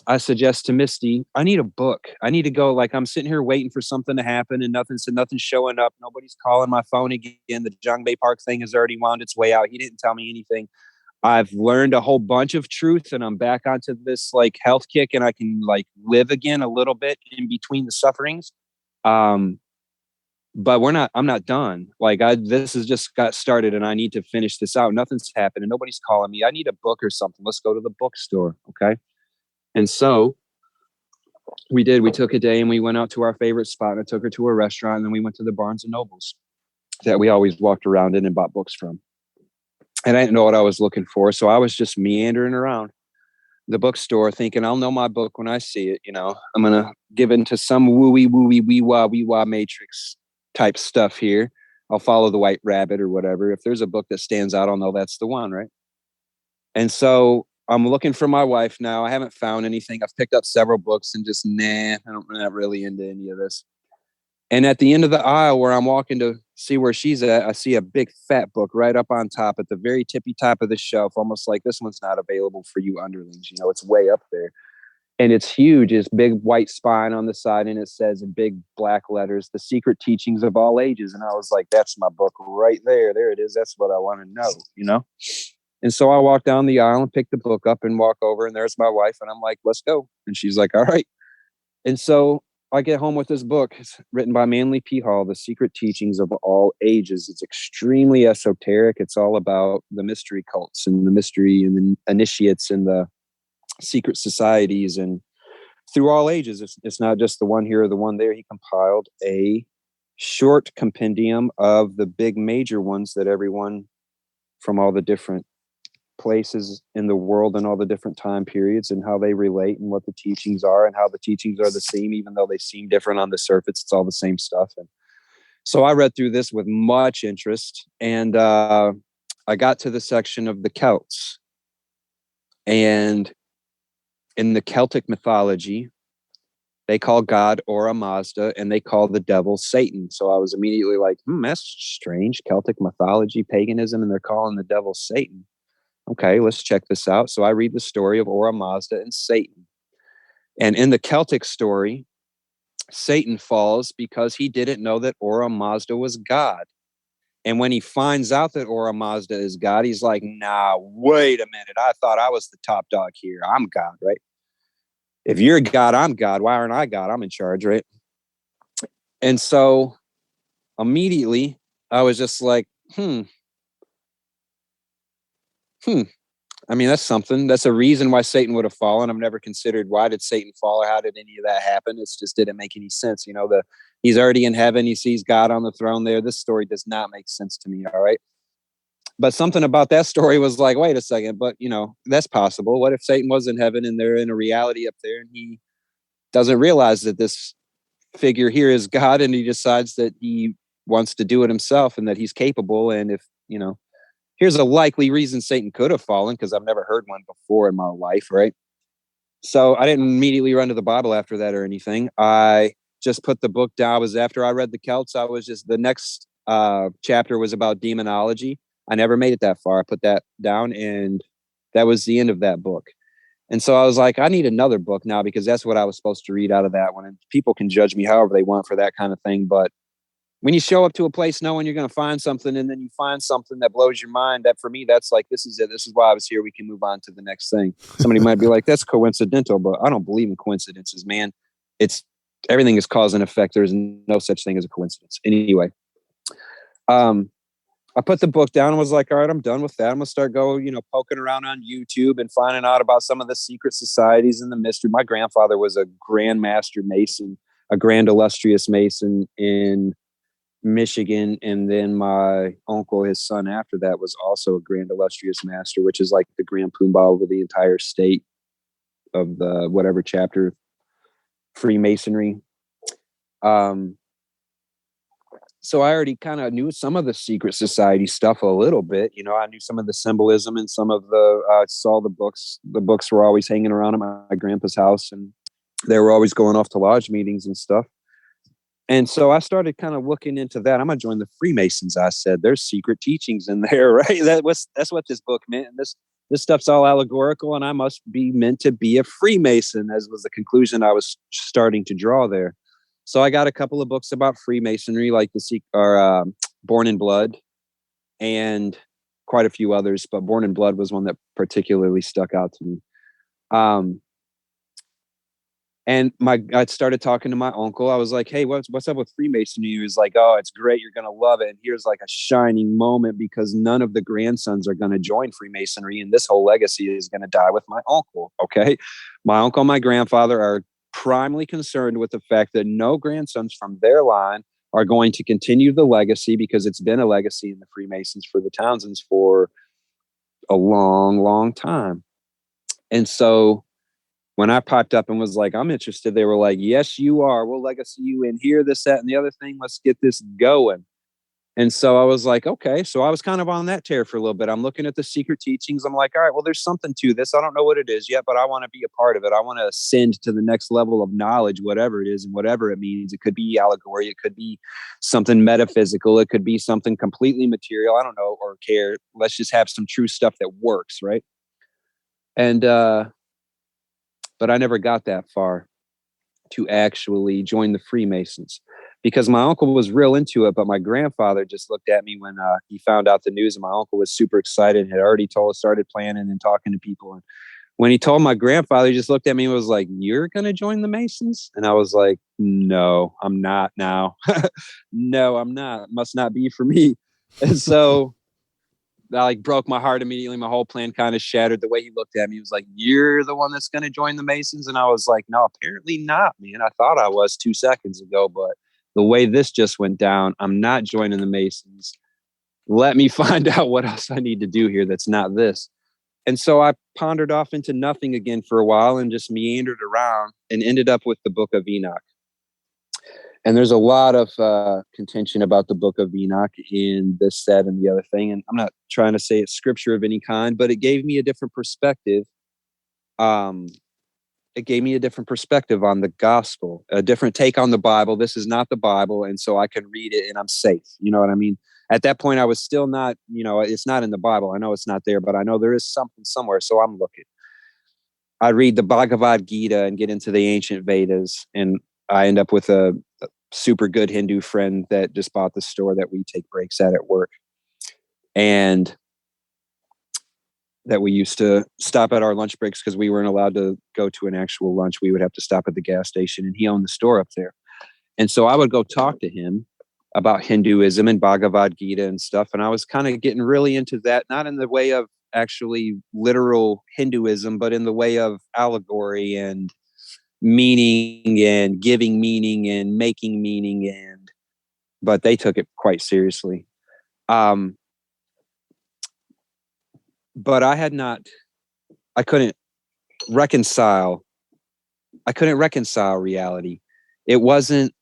I suggest to Misty, I need a book. I need to go. Like, I'm sitting here waiting for something to happen and nothing's showing up. Nobody's calling my phone again. The John Bay Park thing has already wound its way out. He didn't tell me anything. I've learned a whole bunch of truth and I'm back onto this like health kick and I can like live again a little bit in between the sufferings. But I'm not done. Like this has just got started and I need to finish this out. Nothing's happened and nobody's calling me. I need a book or something. Let's go to the bookstore. Okay. And so we did. We took a day and we went out to our favorite spot, and I took her to a restaurant, and then we went to the Barnes and Nobles that we always walked around in and bought books from. And I didn't know what I was looking for. So I was just meandering around the bookstore thinking I'll know my book when I see it. I'm going to give into some wee wah matrix type stuff here. I'll follow the white rabbit or whatever. If there's a book that stands out, I'll know that's the one. Right. And so I'm looking for my wife now. I haven't found anything. I've picked up several books and just, I'm not really into any of this. And at the end of the aisle where I'm walking to see where she's at, I see a big fat book right up on top at the very tippy top of the shelf, almost like this one's not available for you underlings. It's way up there. And it's huge. It's big white spine on the side. And it says in big black letters, The Secret Teachings of All Ages. And I was like, that's my book right there. There it is. That's what I want to know, And so I walk down the aisle and pick the book up and walk over, and there's my wife. And I'm like, let's go. And she's like, all right. And so I get home with this book. It's written by Manly P. Hall, The Secret Teachings of All Ages. It's extremely esoteric. It's all about the mystery cults and the mystery and the initiates and the secret societies and through all ages. It's not just the one here or the one there. He compiled a short compendium of the big major ones that everyone from all the different places in the world and all the different time periods and how they relate and what the teachings are and how the teachings are the same, even though they seem different on the surface. It's all the same stuff. And so I read through this with much interest, and I got to the section of the Celts. And in the Celtic mythology, they call God Ora Mazda and they call the devil Satan. So I was immediately like, that's strange. Celtic mythology, paganism, and they're calling the devil Satan. Okay, let's check this out. So I read the story of Ora Mazda and Satan. And in the Celtic story, Satan falls because he didn't know that Ora Mazda was God. And when he finds out that Ora Mazda is God, he's like, nah, wait a minute. I thought I was the top dog here. I'm God, right? If you're God, I'm God. Why aren't I God? I'm in charge, right? And so immediately I was just like, I mean, that's something. That's a reason why Satan would have fallen. I've never considered why did Satan fall or how did any of that happen. It just didn't make any sense. He's already in heaven. He sees God on the throne there. This story does not make sense to me. All right. But something about that story was like, wait a second, but that's possible. What if Satan was in heaven and they're in a reality up there and he doesn't realize that this figure here is God and he decides that he wants to do it himself and that he's capable. And if, here's a likely reason Satan could have fallen, because I've never heard one before in my life, right? So I didn't immediately run to the Bible after that or anything. I just put the book down. After I read the Celts, the next chapter was about demonology. I never made it that far. I put that down and that was the end of that book. And so I was like, I need another book now because that's what I was supposed to read out of that one. And people can judge me however they want for that kind of thing. But when you show up to a place knowing you're going to find something and then you find something that blows your mind, that for me, that's like, this is it. This is why I was here. We can move on to the next thing. Somebody might be like, that's coincidental, but I don't believe in coincidences, man. Everything is cause and effect. There's no such thing as a coincidence. Anyway, I put the book down and was like, all right, I'm done with that. I'm going to start poking around on YouTube and finding out about some of the secret societies and the mystery. My grandfather was a Grand Master Mason, a Grand Illustrious Mason in Michigan, and then my uncle, his son after that, was also a Grand Illustrious Master, which is like the Grand Poobah over the entire state of the whatever chapter Freemasonry So I already kind of knew some of the secret society stuff a little bit. You know, I knew some of the symbolism and some of the, saw the books. The books were always hanging around at my grandpa's house, and they were always going off to lodge meetings and stuff. And so I started kind of looking into that. I'm going to join the Freemasons. I said, there's secret teachings in there, right? That's what this book meant. And this stuff's all allegorical, and I must be meant to be a Freemason, as was the conclusion I was starting to draw there. So I got a couple of books about Freemasonry, like Born in Blood, and quite a few others, but Born in Blood was one that particularly stuck out to me. And I started talking to my uncle. I was like, hey, what's up with Freemasonry? He was like, oh, it's great. You're going to love it. And here's like a shining moment, because none of the grandsons are going to join Freemasonry, and this whole legacy is going to die with my uncle. Okay. My uncle and my grandfather are primarily concerned with the fact that no grandsons from their line are going to continue the legacy, because it's been a legacy in the Freemasons for the Townsends for a long, long time. And so when I popped up and was like, I'm interested, they were like, yes, you are. We'll legacy you in here, this, that, and the other thing. Let's get this going. And so I was like, okay. So I was kind of on that tear for a little bit. I'm looking at the secret teachings. I'm like, all right, well, there's something to this. I don't know what it is yet, but I want to be a part of it. I want to ascend to the next level of knowledge, whatever it is and whatever it means. It could be allegory. It could be something metaphysical. It could be something completely material. I don't know or care. Let's just have some true stuff that works, right? And, but I never got that far to actually join the Freemasons, because my uncle was real into it. But my grandfather just looked at me when he found out the news, and my uncle was super excited and had already started planning and talking to people. And when he told my grandfather, he just looked at me and was like, you're going to join the Masons? And I was like, no, I'm not now. No, I'm not. It must not be for me. And so that like broke my heart immediately. My whole plan kind of shattered. The way he looked at me, he was like, you're the one that's going to join the Masons? And I was like, no, apparently not, man. I thought I was 2 seconds ago, but the way this just went down, I'm not joining the Masons. Let me find out what else I need to do here that's not this. And so I pondered off into nothing again for a while and just meandered around and ended up with the Book of Enoch. And there's a lot of contention about the Book of Enoch in this, that, and the other thing. And I'm not trying to say it's scripture of any kind, but it gave me a different perspective. It gave me a different perspective on the gospel, a different take on the Bible. This is not the Bible, and so I can read it and I'm safe. You know what I mean? At that point, I was still not, it's not in the Bible. I know it's not there, but I know there is something somewhere, so I'm looking. I read the Bhagavad Gita and get into the ancient Vedas, and I end up with a super good Hindu friend that just bought the store that we take breaks at work. And that we used to stop at our lunch breaks because we weren't allowed to go to an actual lunch. We would have to stop at the gas station, and he owned the store up there. And so I would go talk to him about Hinduism and Bhagavad Gita and stuff. And I was kind of getting really into that, not in the way of actually literal Hinduism, but in the way of allegory and meaning and giving meaning and making meaning. But they took it quite seriously. But I couldn't reconcile reality. It wasn't,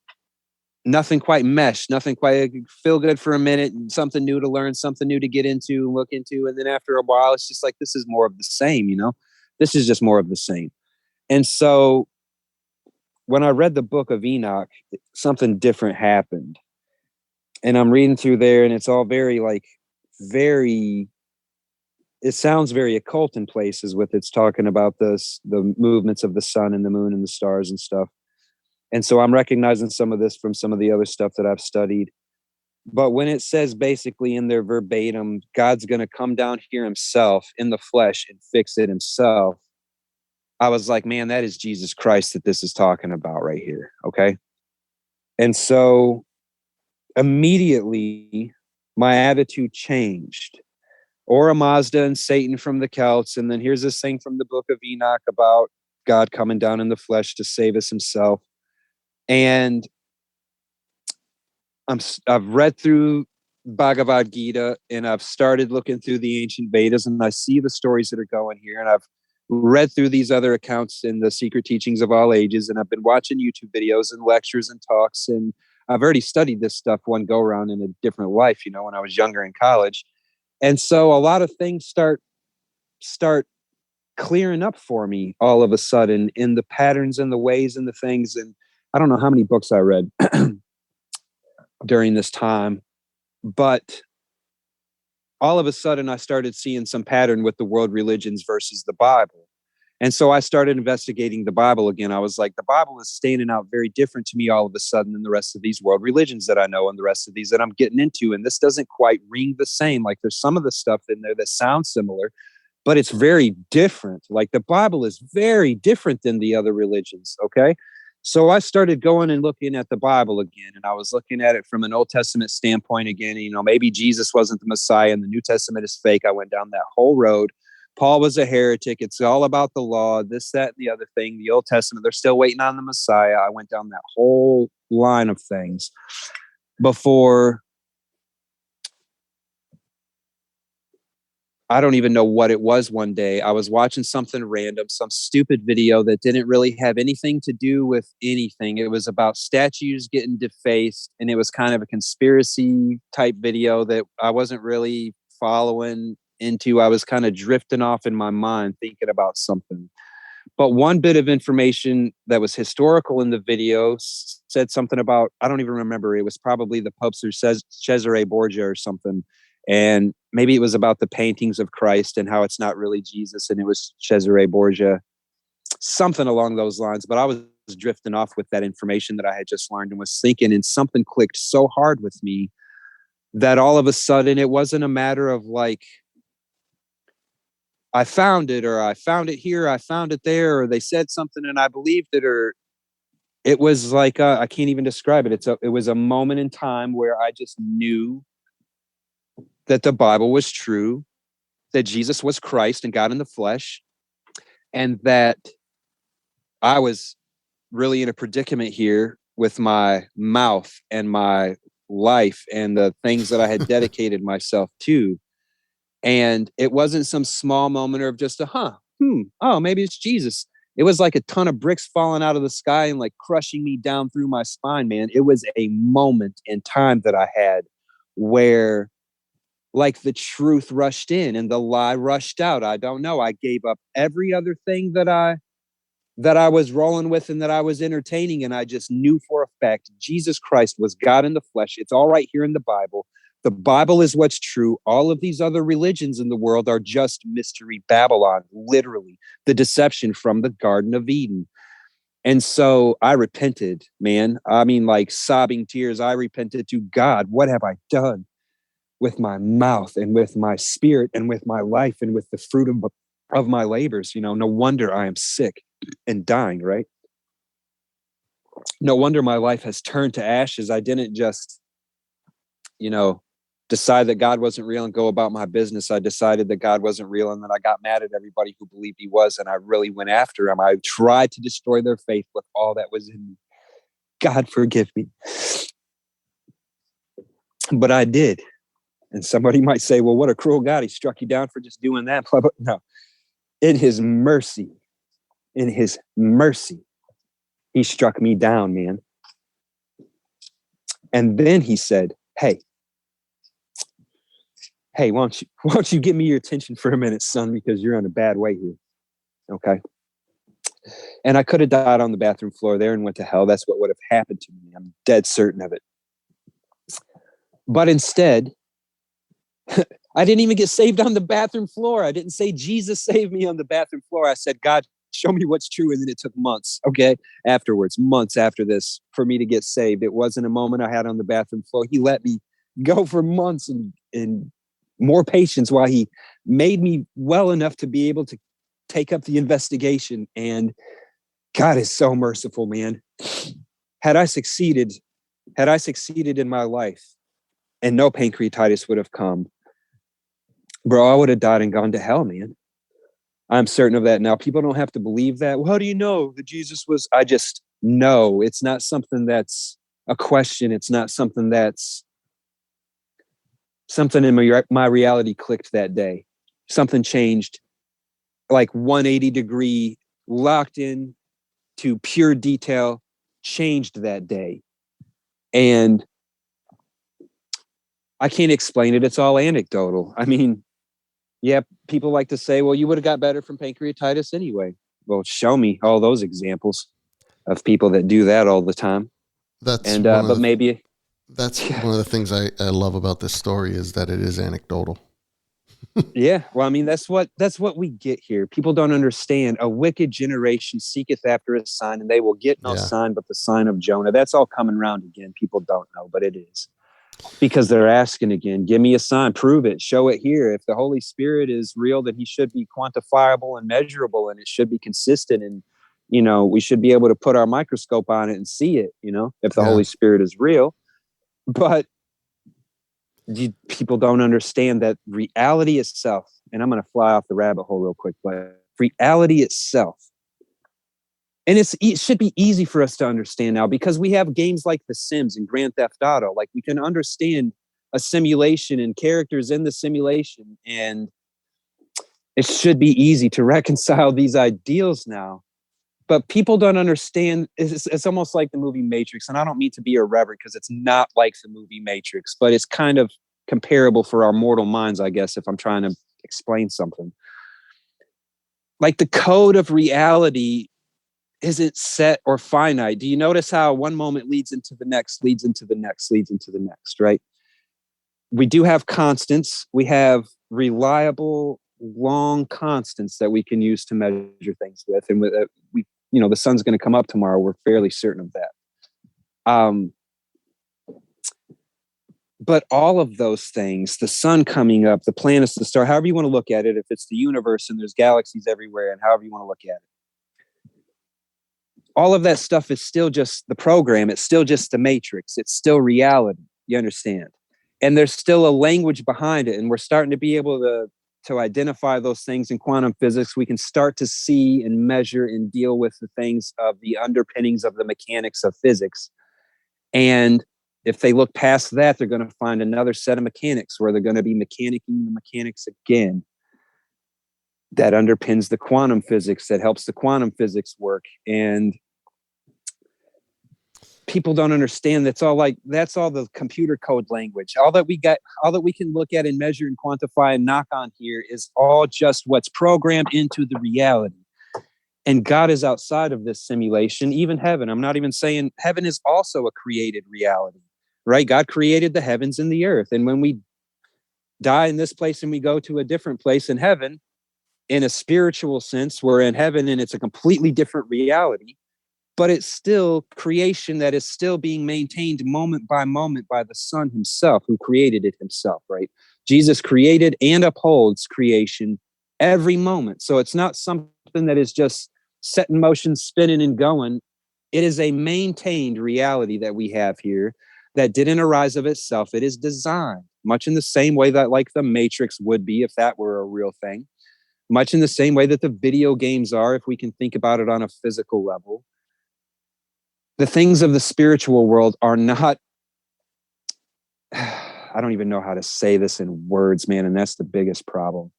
nothing quite meshed, nothing quite feel good for a minute, something new to learn, something new to get into and look into. And then after a while, it's just like, this is more of the same, this is just more of the same. And so when I read the Book of Enoch, something different happened. And I'm reading through there, and it's all it sounds very occult in places with it's talking about the movements of the sun and the moon and the stars and stuff. And so I'm recognizing some of this from some of the other stuff that I've studied. But when it says basically in their verbatim, God's going to come down here himself in the flesh and fix it himself, I was like, man, that is Jesus Christ that this is talking about right here. Okay. And so immediately my attitude changed. Ora Mazda and Satan from the Celts. And then here's this thing from the Book of Enoch about God coming down in the flesh to save us himself. And I've read through Bhagavad Gita, and I've started looking through the ancient Vedas, and I see the stories that are going here. And I've read through these other accounts in the Secret Teachings of All Ages, and I've been watching YouTube videos and lectures and talks, and I've already studied this stuff one go around in a different life, when I was younger in college. And so a lot of things start clearing up for me all of a sudden in the patterns and the ways and the things. And I don't know how many books I read during this time, but all of a sudden I started seeing some pattern with the world religions versus the Bible. And so I started investigating the Bible again. I was like, the Bible is standing out very different to me all of a sudden than the rest of these world religions that I know and the rest of these that I'm getting into. And this doesn't quite ring the same. Like there's some of the stuff in there that sounds similar, but it's very different. Like the Bible is very different than the other religions. Okay. So I started going and looking at the Bible again, and I was looking at it from an Old Testament standpoint again. Maybe Jesus wasn't the Messiah and the New Testament is fake. I went down that whole road. Paul was a heretic. It's all about the law, this, that, and the other thing. The Old Testament, they're still waiting on the Messiah. I went down that whole line of things before I don't even know what it was. One day I was watching something random, some stupid video that didn't really have anything to do with anything. It was about statues getting defaced, and it was kind of a conspiracy type video that I wasn't really following into. I was kind of drifting off in my mind thinking about something. But one bit of information that was historical in the video said something about, I don't even remember. It was probably the Pope or Cesare Borgia or something. And maybe it was about the paintings of Christ and how it's not really Jesus, and it was Cesare Borgia, something along those lines. But I was drifting off with that information that I had just learned and was thinking, and something clicked so hard with me that all of a sudden it wasn't a matter of like, I found it, or I found it here, I found it there, or they said something and I believed it, or it was like, I can't even describe it. It was a moment in time where I just knew that the Bible was true, that Jesus was Christ and God in the flesh, and that I was really in a predicament here with my mouth and my life and the things that I had dedicated myself to. And it wasn't some small moment of just oh, maybe it's Jesus. It was like a ton of bricks falling out of the sky and like crushing me down through my spine, man. It was a moment in time that I had where like the truth rushed in and the lie rushed out. I don't know. I gave up every other thing that I was rolling with and that I was entertaining. And I just knew for a fact, Jesus Christ was God in the flesh. It's all right here in the Bible. The Bible is what's true. All of these other religions in the world are just mystery Babylon, literally the deception from the Garden of Eden. And so I repented, man. I mean, like sobbing tears. I repented to God. What have I done? With my mouth and with my spirit and with my life and with the fruit of my labors. No wonder I am sick and dying, right? No wonder my life has turned to ashes. I didn't just, decide that God wasn't real and go about my business. I decided that God wasn't real, and then I got mad at everybody who believed he was, and I really went after him. I tried to destroy their faith with all that was in me. God forgive me. But I did. And somebody might say, well, what a cruel God. He struck you down for just doing that. No, in his mercy, he struck me down, man. And then he said, hey, why don't you give me your attention for a minute, son, because you're on a bad way here. Okay. And I could have died on the bathroom floor there and went to hell. That's what would have happened to me. I'm dead certain of it. But instead, I didn't even get saved on the bathroom floor. I didn't say Jesus saved me on the bathroom floor. I said, God, show me what's true. And then it took months, months after this for me to get saved. It wasn't a moment I had on the bathroom floor. He let me go for months and more patience while he made me well enough to be able to take up the investigation. And God is so merciful, man. Had I succeeded in my life and no pancreatitis would have come, bro, I would have died and gone to hell, man. I'm certain of that now. People don't have to believe that. Well, how do you know that Jesus was? I just know. It's not something that's a question. It's not something that's something in my reality clicked that day. Something changed like 180-degree locked in to pure detail changed that day. And I can't explain it. It's all anecdotal. I mean, yeah, people like to say, well, you would have got better from pancreatitis anyway. Well, show me all those examples of people that do that all the time. That's and one of but the, maybe that's one of the things I love about this story is that it is anecdotal. yeah, well, I mean, that's what we get here. People don't understand. A wicked generation seeketh after a sign, and they will get no Yeah. sign but the sign of Jonah. That's all coming around again. People don't know, but it is, because they're asking again, give me a sign, prove it, show it here. If the Holy Spirit is real, then he should be quantifiable and measurable, and it should be consistent. And, we should be able to put our microscope on it and see it, if the Holy Spirit is real. But people don't understand that reality itself, and I'm going to fly off the rabbit hole real quick, but reality itself, and it should be easy for us to understand now because we have games like The Sims and Grand Theft Auto. Like, we can understand a simulation and characters in the simulation, and it should be easy to reconcile these ideals now. But people don't understand. It's almost like the movie Matrix, and I don't mean to be irreverent because it's not like the movie Matrix, but it's kind of comparable for our mortal minds, I guess, if I'm trying to explain something. Like, the code of reality isn't set or finite. Do you notice how one moment leads into the next, leads into the next, leads into the next, right? We do have constants. We have reliable, long constants that we can use to measure things with. And with the sun's going to come up tomorrow. We're fairly certain of that. But all of those things, the sun coming up, the planets, the star, however you want to look at it, if it's the universe and there's galaxies everywhere and however you want to look at it, all of that stuff is still just the program. It's still just the matrix. It's still reality. You understand? And there's still a language behind it. And we're starting to be able to identify those things in quantum physics. We can start to see and measure and deal with the things of the underpinnings of the mechanics of physics. And if they look past that, they're going to find another set of mechanics where they're going to be mechanicking the mechanics again. That underpins the quantum physics, that helps the quantum physics work. And people don't understand that's all the computer code language. All that we can look at and measure and quantify and knock on here is all just what's programmed into the reality. And God is outside of this simulation, even heaven. I'm not even saying heaven is also a created reality, right? God created the heavens and the earth. And when we die in this place and we go to a different place in heaven, in a spiritual sense, we're in heaven and it's a completely different reality. But it's still creation that is still being maintained moment by moment by the Son himself, who created it himself, right? Jesus created and upholds creation every moment. So it's not something that is just set in motion, spinning and going. It is a maintained reality that we have here that didn't arise of itself. It is designed much in the same way that like the Matrix would be if that were a real thing, much in the same way that the video games are, if we can think about it on a physical level. The things of the spiritual world are not, I don't even know how to say this in words, man, and that's the biggest problem.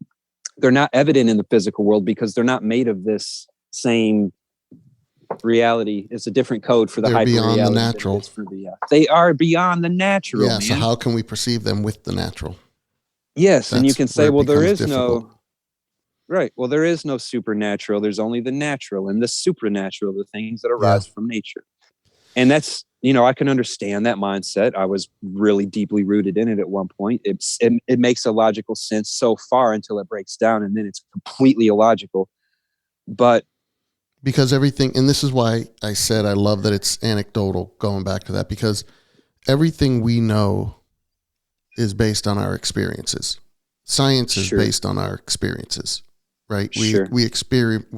They're not evident in the physical world because they're not made of this same reality. It's a different code for the hyper reality. Beyond the natural. They are beyond the natural, man. So how can we perceive them with the natural? Yes, and you can say, well, there is difficult. Right. Well, there is no supernatural. There's only the natural and the supernatural, the things that arise from nature. And that's, I can understand that mindset. I was really deeply rooted in it at one point. It makes a logical sense so far until it breaks down, and then it's completely illogical. But because everything, and this is why I said I love that it's anecdotal, going back to that, because everything we know is based on our experiences. Science is based on our experiences, right? We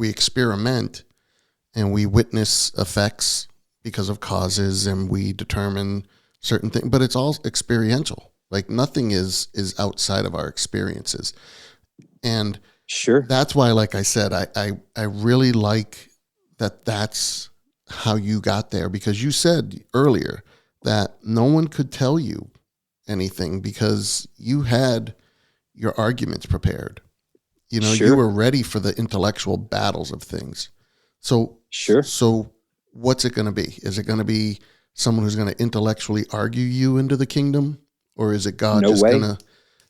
experiment and we witness effects because of causes, and we determine certain things, but it's all experiential. Like, nothing is outside of our experiences. And that's why, like I said, I really like that that's how you got there, because you said earlier that no one could tell you anything because you had your arguments prepared. You know, you Sure. were ready for the intellectual battles of things. So, Sure. so what's it going to be? Is it going to be someone who's going to intellectually argue you into the kingdom, or is it God No just going way. to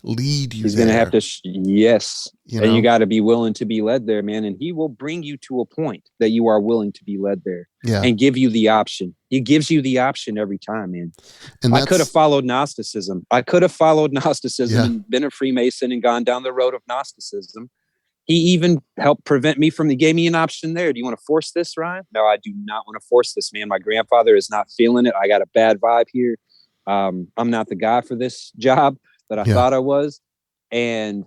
lead you He's there? going to have to, yes. You And know? you got to be willing to be led there, man. And he will bring you to a point that you are willing to be led there Yeah. and give you the option. He gives you the option every time, man. And I could have followed Gnosticism. Yeah. And been a Freemason and gone down the road of Gnosticism. He even helped prevent me from, he gave me an option there. Do you want to force this, Ryan? No, I do not want to force this, man. My grandfather is not feeling it. I got a bad vibe here. I'm not the guy for this job that I thought I was. And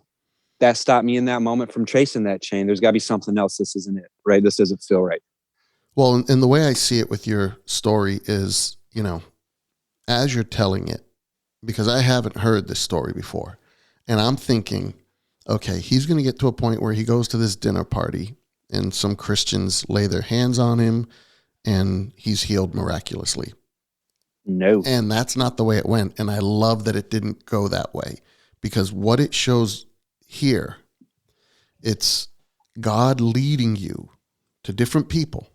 that stopped me in that moment from chasing that chain. There's got to be something else. This isn't it, right? This doesn't feel right. Well, and the way I see it with your story is, you know, as you're telling it, because I haven't heard this story before, and I'm thinking, okay, he's going to get to a point where he goes to this dinner party and some Christians lay their hands on him and he's healed miraculously. No. And that's not the way it went. And I love that it didn't go that way, because what it shows here, it's God leading you to different people,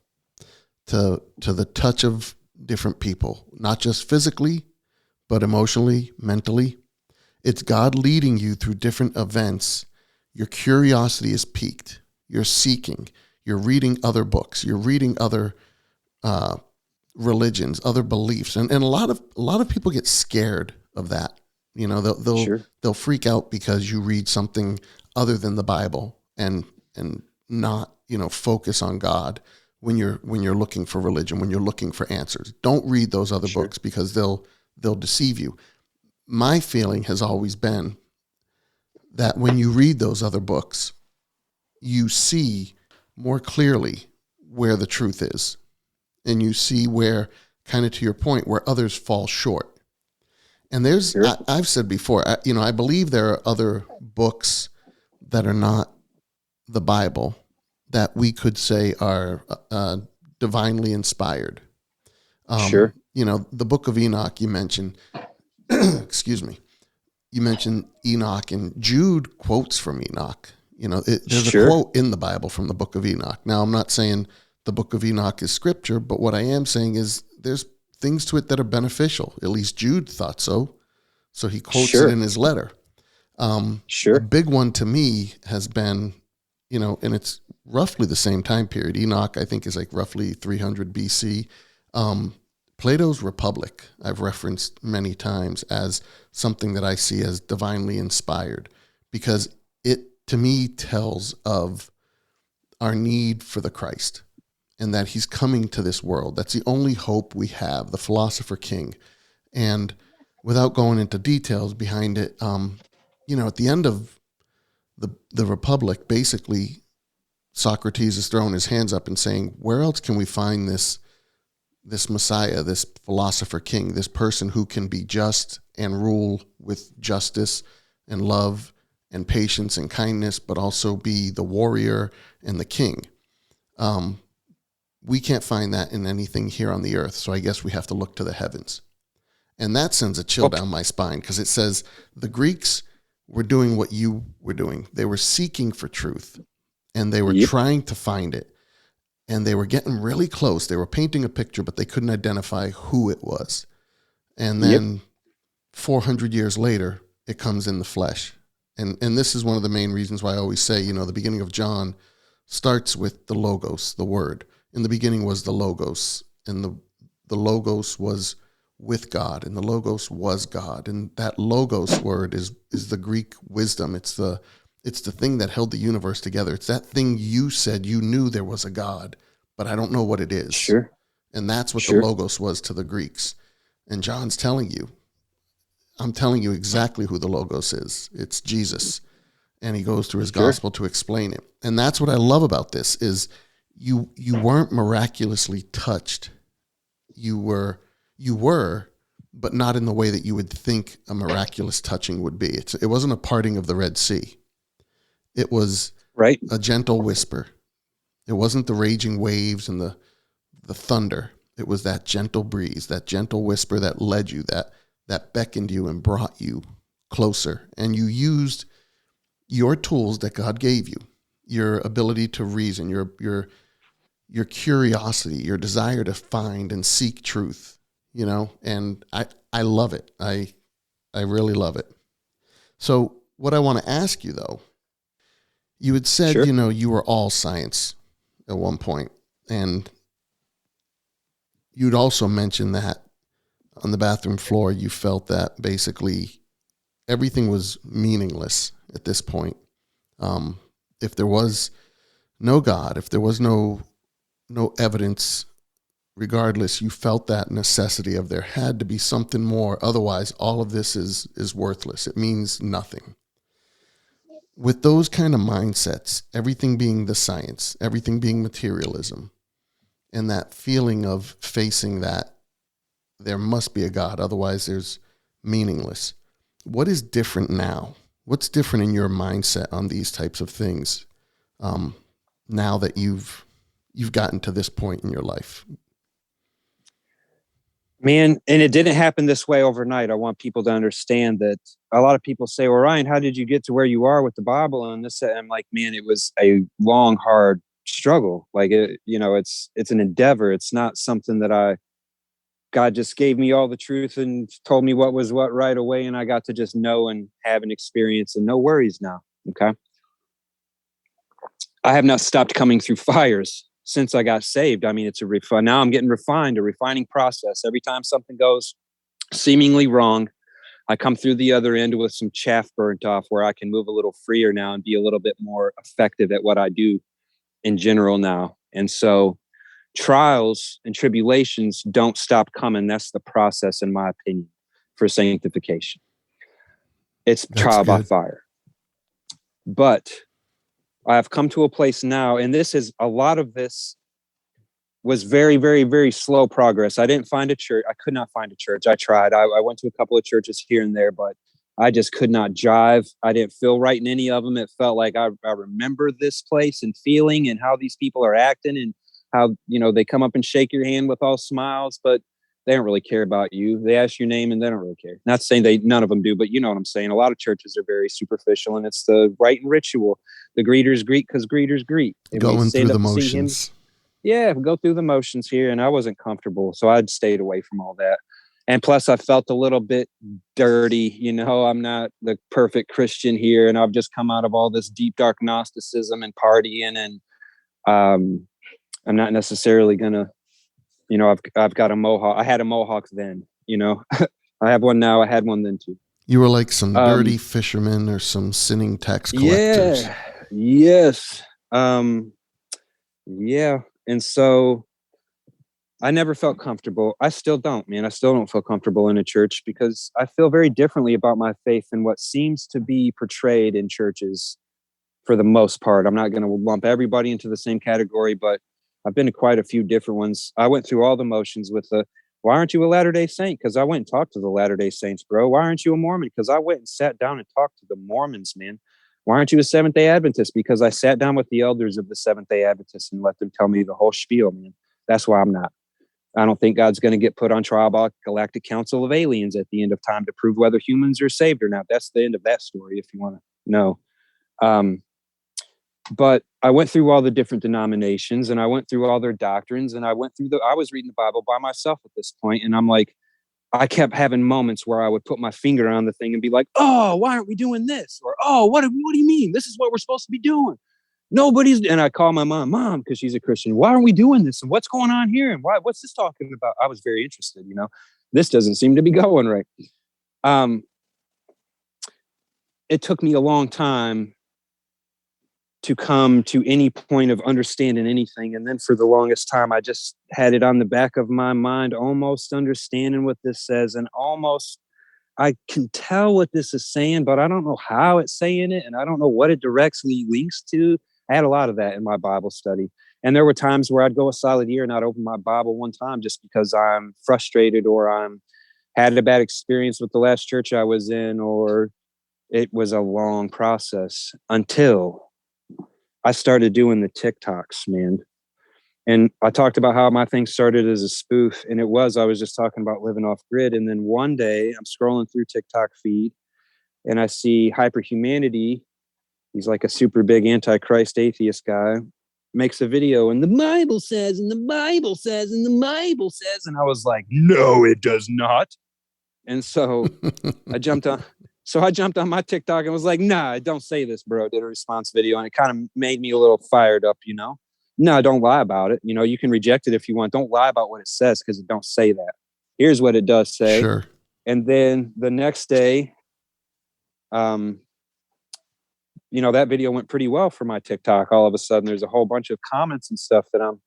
to the touch of different people, not just physically, but emotionally, mentally. It's God leading you through different events. Your curiosity is piqued. You're seeking. You're reading other books. You're reading other religions, other beliefs, and a lot of people get scared of that. You know, they'll freak out because you read something other than the Bible and not, you know, focus on God when you're looking for religion, when you're looking for answers. Don't read those other books, because they'll deceive you. My feeling has always been that when you read those other books, you see more clearly where the truth is. And you see where, kind of to your point, where others fall short. And there's, I've said before, I believe there are other books that are not the Bible that we could say are divinely inspired. You know, the book of Enoch you mentioned, excuse me, you mentioned Enoch, and Jude quotes from Enoch. You know, there's a quote in the Bible from the book of Enoch. Now, I'm not saying the book of Enoch is scripture, but what I am saying is there's things to it that are beneficial. At least Jude thought so. So he quotes it in his letter. The big one to me has been, you know, and it's roughly the same time period. Enoch, I think, is like roughly 300 BC. Plato's Republic, I've referenced many times as something that I see as divinely inspired, because it, to me, tells of our need for the Christ and that he's coming to this world. That's the only hope we have, the philosopher king. And without going into details behind it, you know, at the end of the Republic, basically, Socrates is throwing his hands up and saying, where else can we find this Messiah, this philosopher king, this person who can be just and rule with justice and love and patience and kindness, but also be the warrior and the king? We can't find that in anything here on the earth, so I guess we have to look to the heavens. And that sends a chill down my spine, because it says the Greeks were doing what you were doing. They were seeking for truth, and they were trying to find it. And they were getting really close. They were painting a picture, but they couldn't identify who it was. And then 400 years later, it comes in the flesh. And this is one of the main reasons why I always say, you know, the beginning of John starts with the Logos, the Word. In the beginning was the Logos, and the Logos was with God, and the Logos was God. And that Logos word is the Greek wisdom. It's the thing that held the universe together. It's that thing you said you knew there was a God, but I don't know what it is. And that's what the Logos was to the Greeks. And John's telling you, I'm telling you exactly who the Logos is. It's Jesus. And he goes through his gospel to explain it. And that's what I love about this is you weren't miraculously touched. You were, but not in the way that you would think a miraculous touching would be. It wasn't a parting of the Red Sea. It was a gentle whisper. It wasn't the raging waves and the thunder. It was that gentle breeze, that gentle whisper that led you, that beckoned you and brought you closer. And you used your tools that God gave you, your ability to reason, your curiosity, your desire to find and seek truth, and I love it. I really love it. So what I want to ask you though, you had said, Sure. You were all science at one point, and you'd also mentioned that on the bathroom floor, you felt that basically everything was meaningless at this point. If there was no God, if there was no evidence, regardless, you felt that necessity of there had to be something more. Otherwise, all of this is worthless. It means nothing. With those kind of mindsets, everything being the science, everything being materialism, and that feeling of facing that there must be a God, otherwise there's meaningless. What is different now? What's different in your mindset on these types of things now that you've gotten to this point in your life? Man, and it didn't happen this way overnight. I want people to understand that a lot of people say, well, Ryan, how did you get to where you are with the Bible and this? And I'm like, man, it was a long, hard struggle. Like, it's an endeavor. It's not something that God just gave me all the truth and told me what was what right away. And I got to just know and have an experience and no worries now. Okay. I have not stopped coming through fires since I got saved. I mean, it's now I'm getting refined, a refining process. Every time something goes seemingly wrong, I come through the other end with some chaff burnt off where I can move a little freer now and be a little bit more effective at what I do in general now. And so trials and tribulations don't stop coming. That's the process, in my opinion, for sanctification. It's trial by fire. But I've come to a place now, and a lot of this was very, very, very slow progress. I didn't find a church. I could not find a church. I tried. I went to a couple of churches here and there, but I just could not jive. I didn't feel right in any of them. It felt like I remember this place and feeling and how these people are acting and how, they come up and shake your hand with all smiles, but they don't really care about you. They ask your name and they don't really care. Not saying none of them do, but you know what I'm saying. A lot of churches are very superficial, and it's the rite and ritual. The greeters greet because greeters greet. Going through the motions. Yeah, we go through the motions here, and I wasn't comfortable, so I'd stayed away from all that. And plus, I felt a little bit dirty. I'm not the perfect Christian here, and I've just come out of all this deep, dark Gnosticism and partying, and I'm not necessarily gonna. I've got a mohawk. I had a mohawk then. I have one now. I had one then too. You were like some dirty fishermen or some sinning tax collectors. Yeah. Yes. Yeah. And so I never felt comfortable. I still don't, man. I still don't feel comfortable in a church because I feel very differently about my faith than what seems to be portrayed in churches for the most part. I'm not going to lump everybody into the same category, but I've been to quite a few different ones. I went through all the motions with why aren't you a Latter-day Saint? Because I went and talked to the Latter-day Saints, bro. Why aren't you a Mormon? Because I went and sat down and talked to the Mormons, man. Why aren't you a Seventh-day Adventist? Because I sat down with the elders of the Seventh-day Adventists and let them tell me the whole spiel, man. That's why I'm not. I don't think God's going to get put on trial by a galactic council of aliens at the end of time to prove whether humans are saved or not. That's the end of that story, if you want to know. But I went through all the different denominations and I went through all their doctrines and I was reading the Bible by myself at this point. And I'm like, I kept having moments where I would put my finger on the thing and be like, oh, why aren't we doing this? Or, oh, what do you mean? This is what we're supposed to be doing. And I call my mom, because she's a Christian. Why aren't we doing this? And what's going on here? And what's this talking about? I was very interested, this doesn't seem to be going right. It took me a long time to come to any point of understanding anything. And then for the longest time, I just had it on the back of my mind, almost understanding what this says. And almost I can tell what this is saying, but I don't know how it's saying it. And I don't know what it directly links to. I had a lot of that in my Bible study. And there were times where I'd go a solid year and I'd open my Bible one time just because I'm frustrated or had a bad experience with the last church I was in, or it was a long process until I started doing the TikToks, man. And I talked about how my thing started as a spoof, and I was just talking about living off grid. And then one day I'm scrolling through TikTok feed and I see Hyperhumanity He's like a super big antichrist atheist guy. Makes a video and the Bible says, and the Bible says, and the Bible says, and I was like, no, it does not. And so I jumped on my TikTok and was like, nah, don't say this, bro. Did a response video, and it kind of made me a little fired up, you know? No, don't lie about it. You know, you can reject it if you want. Don't lie about what it says, because it don't say that. Here's what it does say. Sure. And then the next day, you know, that video went pretty well for my TikTok. All of a sudden, there's a whole bunch of comments and stuff that I'm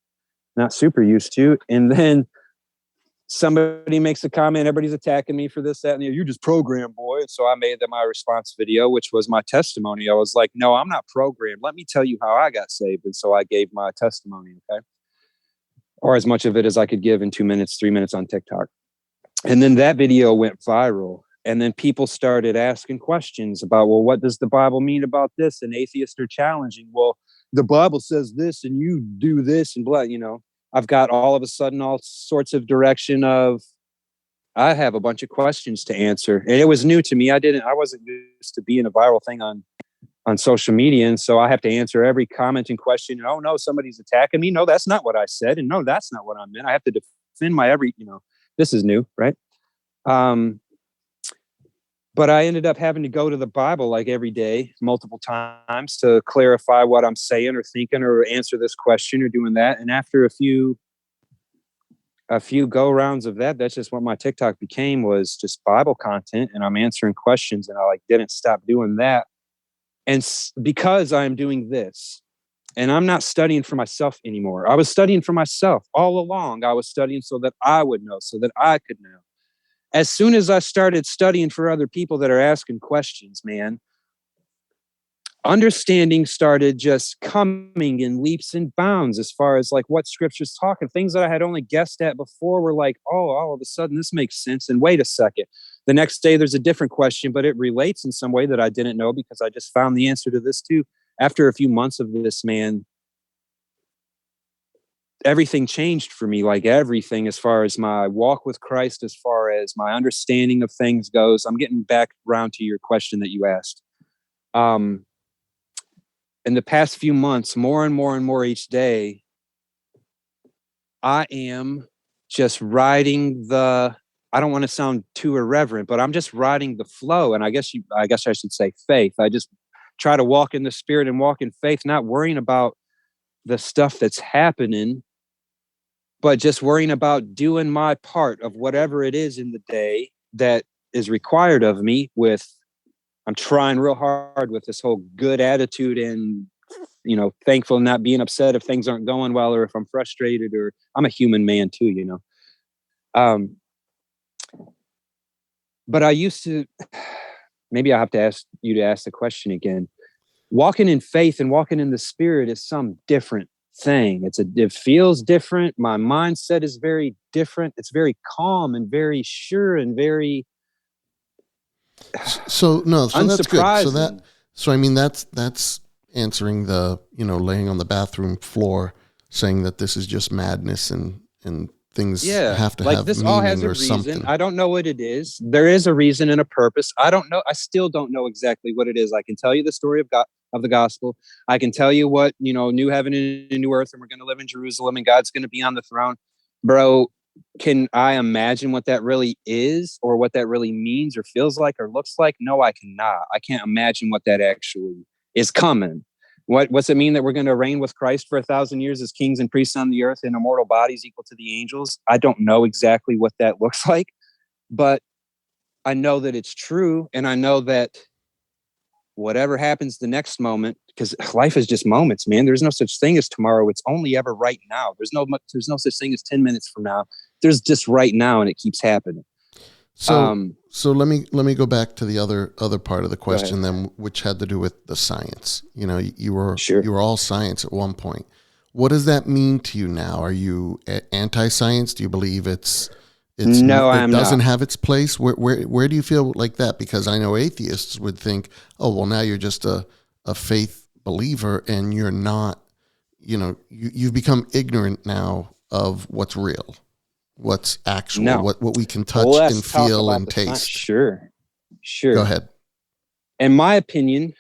not super used to. And then somebody makes a comment, everybody's attacking me for this, that, and the other. You're just programmed, boy. And so I made them my response video, which was my testimony. I was like, no, I'm not programmed. Let me tell you how I got saved. And so I gave my testimony, okay? Or as much of it as I could give in 2 minutes, 3 minutes on TikTok. And then that video went viral. And then people started asking questions about, well, what does the Bible mean about this? And atheists are challenging. Well, the Bible says this and you do this and blah, you know. I've got all of a sudden all sorts of direction of, I have a bunch of questions to answer. And it was new to me. I wasn't used to being a viral thing on social media. And so I have to answer every comment and question. And, oh no, somebody's attacking me. No, that's not what I said. And no, that's not what I meant. I have to defend my this is new, right? But I ended up having to go to the Bible like every day, multiple times, to clarify what I'm saying or thinking or answer this question or doing that. And after a few go rounds of that, that's just what my TikTok became, was just Bible content. And I'm answering questions, and I didn't stop doing that. And because I'm doing this, and I'm not studying for myself anymore. I was studying for myself all along. I was studying so that I would know, so that I could know. As soon as I started studying for other people that are asking questions, man, understanding started just coming in leaps and bounds as far as like what scripture's talking. Things that I had only guessed at before were like, oh, all of a sudden this makes sense. And wait a second. The next day there's a different question, but it relates in some way that I didn't know, because I just found the answer to this too. After a few months of this, man, everything changed for me, like everything, as far as my walk with Christ, as far as my understanding of things goes. I'm getting back around to your question that you asked. In the past few months, more and more and more each day, I am just riding I don't want to sound too irreverent, but I'm just riding the flow. And I guess I should say faith. I just try to walk in the Spirit and walk in faith, not worrying about the stuff that's happening, but just worrying about doing my part of whatever it is in the day that is required of me. I'm trying real hard with this whole good attitude and, thankful, not being upset if things aren't going well, or if I'm frustrated, or I'm a human man too, but I used to, maybe I have to ask you to ask the question again. Walking in faith and walking in the Spirit is some different thing. It feels different. My mindset is very different. It's very calm and very sure and very unsurprising. That's good. So I mean, that's answering the, laying on the bathroom floor saying that this is just madness and things have to have this meaning all has a reason. Something. I don't know what it is. There is a reason and a purpose. I don't know. I still don't know exactly what it is. I can tell you the story of God, of the gospel. I can tell you what, new heaven and new earth, and we're going to live in Jerusalem, and God's going to be on the throne. Bro, can I imagine what that really is, or what that really means, or feels like, or looks like? No, I cannot. I can't imagine what that actually is coming. What's it mean that we're going to reign with Christ for 1,000 years as kings and priests on the earth in immortal bodies equal to the angels? I don't know exactly what that looks like, but I know that it's true. And I know that whatever happens the next moment, because life is just moments, man. There's no such thing as tomorrow. It's only ever right now. There's no such thing as 10 minutes from now. There's just right now, and it keeps happening. So let me go back to the other part of the question then, which had to do with the science. You were all science at one point. What does that mean to you now? Are you anti-science? Do you believe it doesn't have its place? Where do you feel like that? Because I know atheists would think, oh, well, now you're just a faith believer, and you're not, you've become ignorant now of what's real. What's actual, what we can touch and feel and taste. Sure. Go ahead. In my opinion,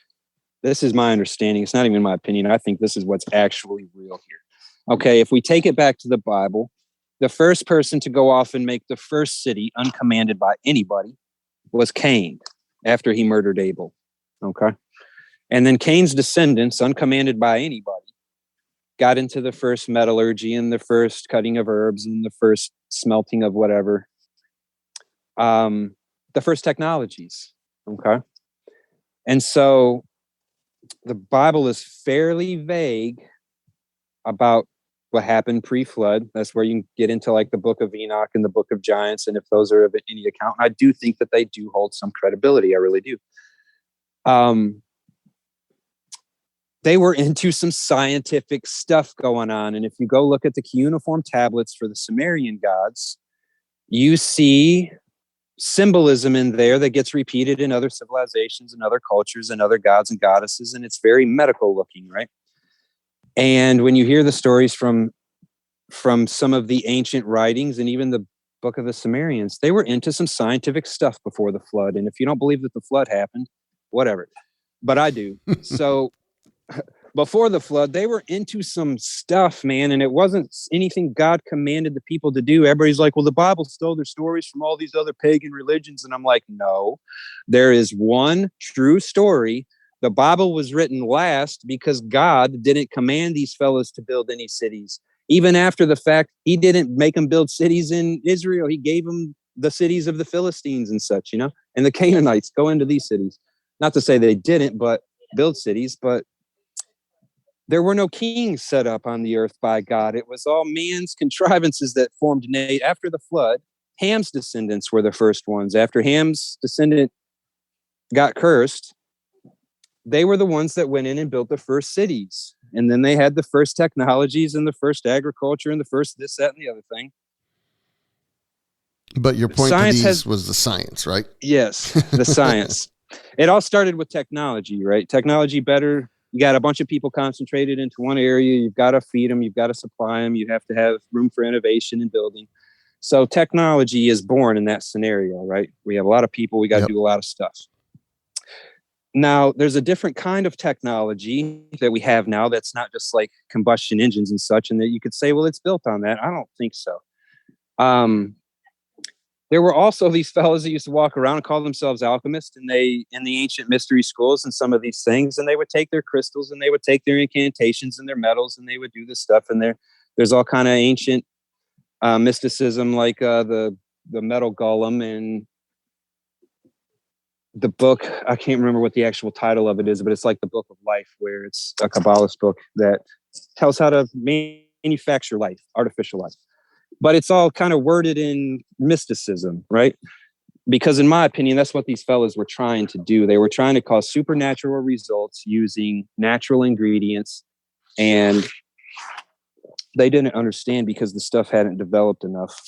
This is my understanding. It's not even my opinion. I think this is what's actually real here. Okay, if we take it back to the Bible, the first person to go off and make the first city uncommanded by anybody was Cain after he murdered Abel. Okay. And then Cain's descendants, uncommanded by anybody, got into the first metallurgy and the first cutting of herbs and the first smelting of whatever. The first technologies. Okay. And so the Bible is fairly vague about what happened pre-flood. That's where you can get into like the book of Enoch and the book of Giants, and if those are of any account. And I do think that they do hold some credibility. I really do. They were into some scientific stuff going on. And if you go look at the cuneiform tablets for the Sumerian gods, you see symbolism in there that gets repeated in other civilizations and other cultures and other gods and goddesses. And it's very medical looking, right? And when you hear the stories from some of the ancient writings and even the book of the Sumerians, they were into some scientific stuff before the flood. And if you don't believe that the flood happened, whatever. But I do. So before the flood, they were into some stuff, man. And it wasn't anything God commanded the people to do. Everybody's like, well, the Bible stole their stories from all these other pagan religions. And I'm like, no, there is one true story. The Bible was written last because God didn't command these fellows to build any cities. Even after the fact, he didn't make them build cities in Israel. He gave them the cities of the Philistines and such, you know, and the Canaanites go into these cities. Not to say they didn't, but build cities, but there were no kings set up on the earth by God. It was all man's contrivances that formed after the flood. Ham's descendants were the first ones. After Ham's descendant got cursed, they were the ones that went in and built the first cities. And then they had the first technologies and the first agriculture and the first this, that, and the other thing. But your point to these was the science, right? Yes, the science. It all started with technology, right? Technology better. You got a bunch of people concentrated into one area. You've got to feed them. You've got to supply them. You have to have room for innovation and building. So technology is born in that scenario, right? We have a lot of people. We got to do a lot of stuff. Now, there's a different kind of technology that we have now that's not just like combustion engines and such, and that you could say, well, it's built on that. I don't think so. There were also these fellows that used to walk around and call themselves alchemists, and they, in the ancient mystery schools and some of these things, and they would take their crystals and they would take their incantations and their metals and they would do this stuff. And there's all kind of ancient mysticism, like the metal golem and the book. I can't remember what the actual title of it is, but it's like the Book of Life, where it's a Kabbalist book that tells how to manufacture life, artificial life. But it's all kind of worded in mysticism, right? Because in my opinion, that's what these fellas were trying to do. They were trying to cause supernatural results using natural ingredients. And they didn't understand because the stuff hadn't developed enough.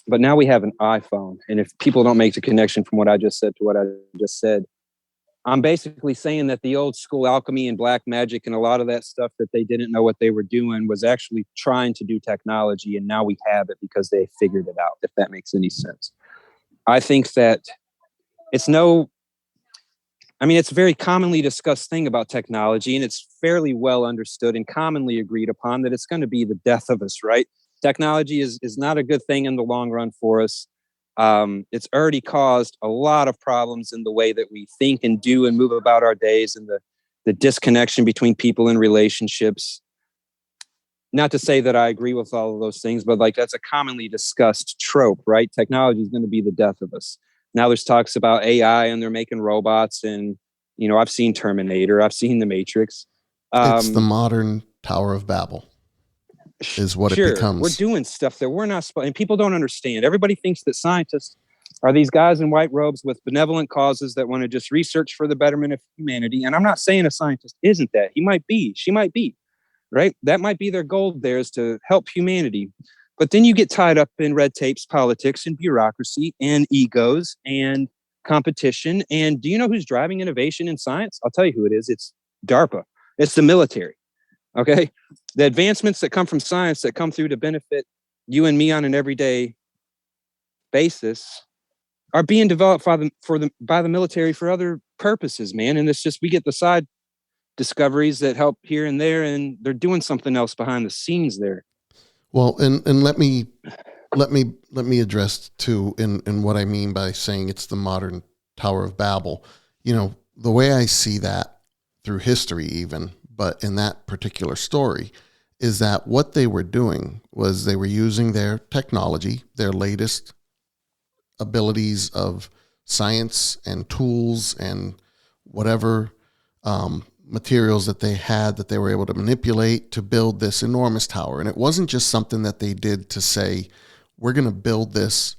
But now we have an iPhone. And if people don't make the connection from what I just said to what I just said, I'm basically saying that the old school alchemy and black magic and a lot of that stuff that they didn't know what they were doing was actually trying to do technology. And now we have it because they figured it out, if that makes any sense. I think that it's a very commonly discussed thing about technology, and it's fairly well understood and commonly agreed upon that it's going to be the death of us, right? Technology is not a good thing in the long run for us. It's already caused a lot of problems in the way that we think and do and move about our days, and the disconnection between people and relationships. Not to say that I agree with all of those things, but like that's a commonly discussed trope, right? Technology is going to be the death of us. Now there's talks about AI and they're making robots, and you know, I've seen Terminator, I've seen The Matrix. It's the modern Tower of Babel. Is what it becomes. We're doing stuff that we're not and people don't understand. Everybody thinks that scientists are these guys in white robes with benevolent causes that want to just research for the betterment of humanity. And I'm not saying a scientist isn't that. He might be. She might be. Right? That might be their goal there, is to help humanity. But then you get tied up in red tapes, politics, and bureaucracy, and egos, and competition. And do you know who's driving innovation in science? I'll tell you who it is. It's DARPA. It's the military. Okay, the advancements that come from science that come through to benefit you and me on an everyday basis are being developed by the military for other purposes, man. And it's just, we get the side discoveries that help here and there, and they're doing something else behind the scenes there. Well, and let me address too in what I mean by saying it's the modern Tower of Babel. The way I see that through history even, but in that particular story, is that what they were doing was they were using their technology, their latest abilities of science and tools and whatever materials that they had that they were able to manipulate to build this enormous tower. And it wasn't just something that they did to say, we're going to build this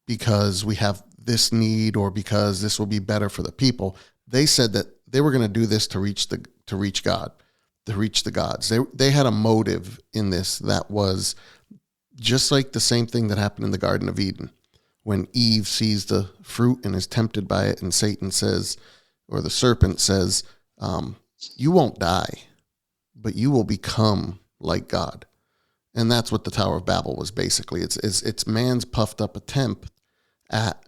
because we have this need or because this will be better for the people. They said that they were going to do this to reach God, to reach the gods. They had a motive in this that was just like the same thing that happened in the Garden of Eden when Eve sees the fruit and is tempted by it, and Satan says, or the serpent says, you won't die, but you will become like God. And that's what the Tower of Babel was basically. It's man's puffed up attempt at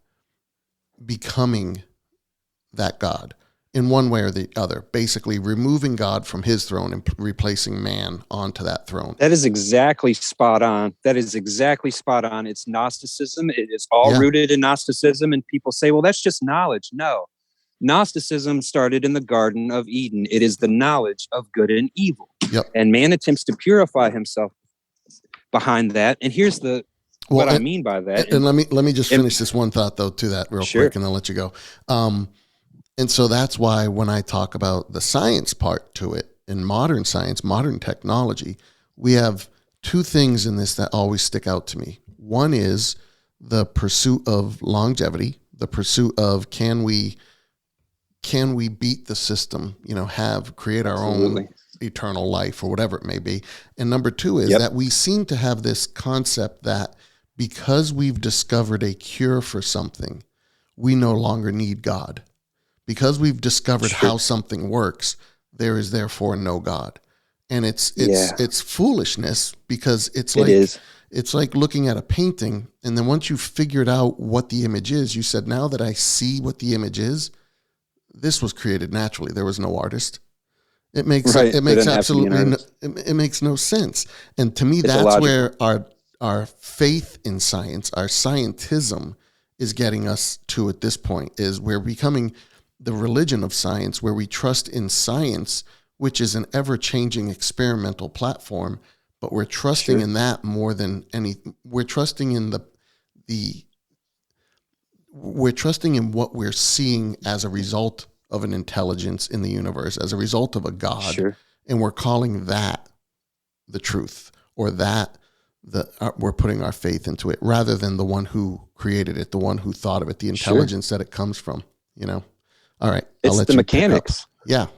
becoming that God in one way or the other, basically removing God from his throne and replacing man onto that throne. That is exactly spot on. It's Gnosticism. It is all rooted in Gnosticism. And people say, well, that's just knowledge. No. Gnosticism started in the Garden of Eden. It is the knowledge of good and evil. Yep. And man attempts to purify himself behind that. And here's what I mean by that. And let me just finish this one thought though to that real quick, and I'll let you go. And so that's why when I talk about the science part to it, in modern science, modern technology, we have two things in this that always stick out to me. One is the pursuit of longevity, the pursuit of can we beat the system, create our own eternal life or whatever it may be. And number two is that we seem to have this concept that because we've discovered a cure for something, we no longer need God. Because we've discovered how something works, there is therefore no God. And it's foolishness, because it's like looking at a painting, and then once you've figured out what the image is, you said, now that I see what the image is, this was created naturally. There was no artist. It makes absolutely it makes no sense. And to me, that's where our faith in science, our scientism, is getting us to at this point. Is we're becoming the religion of science, where we trust in science, which is an ever-changing experimental platform, but we're trusting in that more than we're trusting in we're trusting in what we're seeing as a result of an intelligence in the universe, as a result of a God, and we're calling that the truth, or that we're putting our faith into it, rather than the one who created it, the one who thought of it, the intelligence that it comes from. All right, it's the mechanics. Yeah,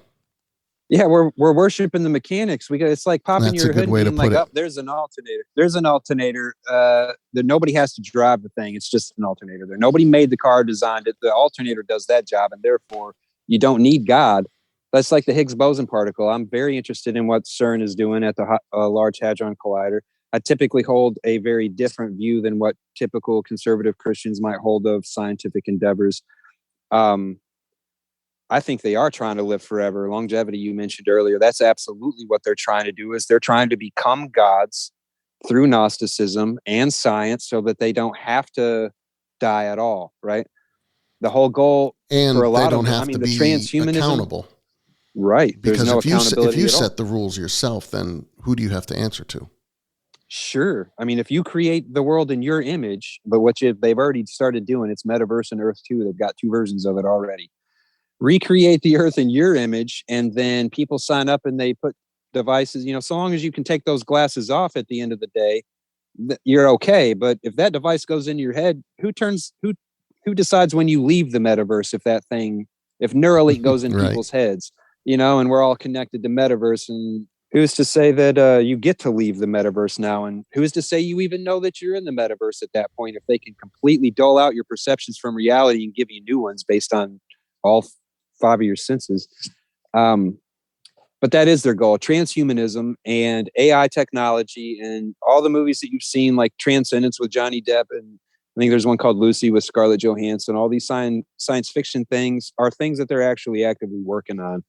we're worshiping the mechanics. It's like popping your hood and being like, oh, there's an alternator. There's an alternator. That nobody has to drive the thing. It's just an alternator there. Nobody made the car, designed it. The alternator does that job, and therefore you don't need God. That's like the Higgs boson particle. I'm very interested in what CERN is doing at the Large Hadron Collider. I typically hold a very different view than what typical conservative Christians might hold of scientific endeavors. I think they are trying to live forever. Longevity, you mentioned earlier, that's absolutely what they're trying to do. Is they're trying to become gods through Gnosticism and science, so that they don't have to die at all, right? The whole goal for a lot of them, the transhumanism, accountable, right? Because if you set the rules yourself, then who do you have to answer to? Sure. I mean, if you create the world in your image, but they've already started doing, it's Metaverse and Earth 2. They've got 2 versions of it already. Recreate the earth in your image, and then people sign up and they put devices, so long as you can take those glasses off at the end of the day, you're okay. But if that device goes into your head, who decides when you leave the metaverse? If Neuralink goes in people's heads, and we're all connected to metaverse, and who's to say that you get to leave the metaverse now? And who's to say you even know that you're in the metaverse at that point, if they can completely dole out your perceptions from reality and give you new ones based on all 5 of your senses. But that is their goal. Transhumanism and AI technology, and all the movies that you've seen, like Transcendence with Johnny Depp, and I think there's one called Lucy with Scarlett Johansson. All these science fiction things are things that they're actually actively working on.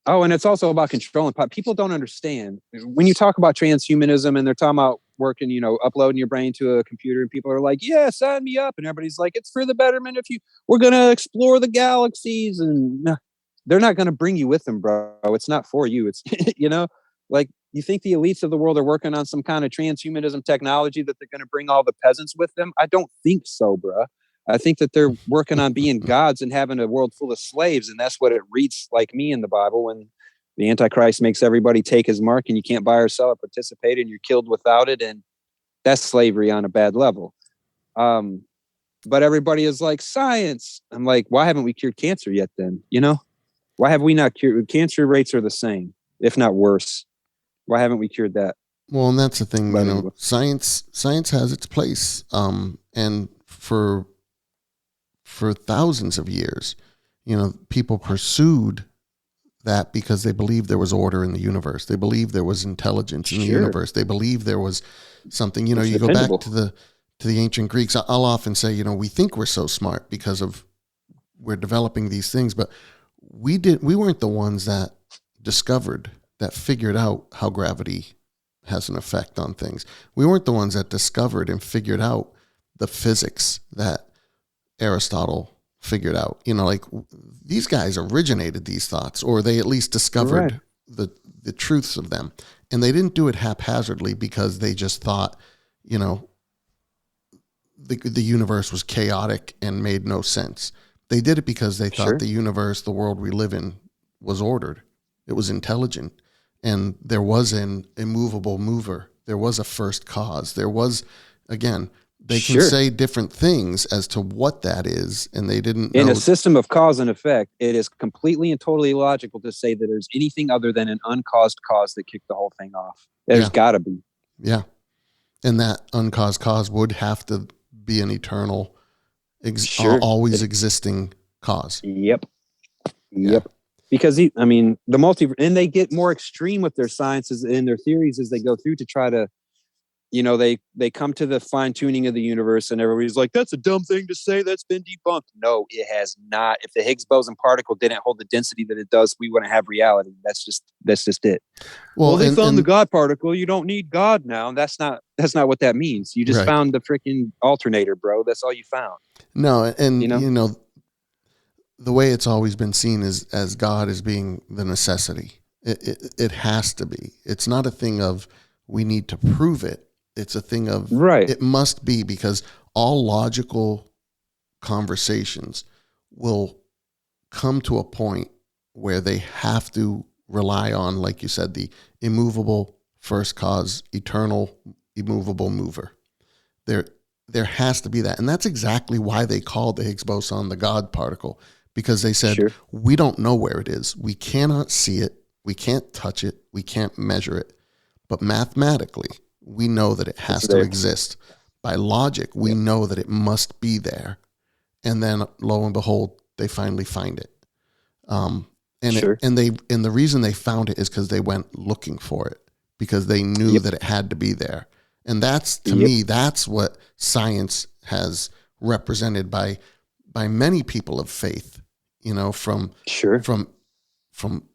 Oh, and it's also about controlling. People don't understand when you talk about transhumanism and they're talking about working, uploading your brain to a computer, and people are like, "Yeah, sign me up," and everybody's like, "It's for the betterment of you. We're gonna explore the galaxies," and they're not gonna bring you with them, bro. It's not for you. It's like you think the elites of the world are working on some kind of transhumanism technology that they're gonna bring all the peasants with them? I don't think so, bro. I think that they're working on being gods and having a world full of slaves. And that's what it reads like me in the Bible when the Antichrist makes everybody take his mark and you can't buy or sell or participate and you're killed without it. And that's slavery on a bad level. But everybody is like, science. I'm like, why haven't we cured cancer yet then? Why have we not cured? Cancer rates are the same, if not worse. Why haven't we cured that? Well, and that's the thing, science has its place. And for thousands of years, people pursued that because they believed there was order in the universe. They believed there was intelligence in the universe. They believed there was something, you go back to the ancient Greeks. I'll often say, we think we're so smart because we're developing these things, but we weren't the ones that figured out how gravity has an effect on things. We weren't the ones that discovered and figured out the physics that Aristotle figured out. These guys originated these thoughts, or they at least discovered the truths of them. And they didn't do it haphazardly because they just thought, the universe was chaotic and made no sense. They did it because they thought the universe, the world we live in, was ordered. It was intelligent. And there was an immovable mover. There was a first cause. There was, again, they can say different things as to what that is, and they didn't know. In a system of cause and effect, it is completely and totally illogical to say that there's anything other than an uncaused cause that kicked the whole thing off. There's got to be. Yeah. And that uncaused cause would have to be an eternal, always existing cause. Yep. Because, the and they get more extreme with their sciences and their theories as they go through to try to, they come to the fine tuning of the universe, and everybody's like, that's a dumb thing to say. That's been debunked. No, it has not. If the Higgs boson particle didn't hold the density that it does, we wouldn't have reality. That's just it. Well, they found the God particle. You don't need God now. And that's not what that means. You just found the freaking alternator, bro. That's all you found. No. And, the way it's always been seen is as God as being the necessity. It has to be. It's not a thing of we need to prove it. It's a thing of it must be, because all logical conversations will come to a point where they have to rely on, like you said, the immovable first cause, eternal, immovable mover. There has to be that. And that's exactly why they called the Higgs boson the God particle, because they said, we don't know where it is. We cannot see it. We can't touch it. We can't measure it. But mathematically, we know that it has to exist. By logic, we know that it must be there. And then, lo and behold, they finally find it. And the reason they found it is because they went looking for it, because they knew that it had to be there. And that's, to me, that's what science has represented by many people of faith. From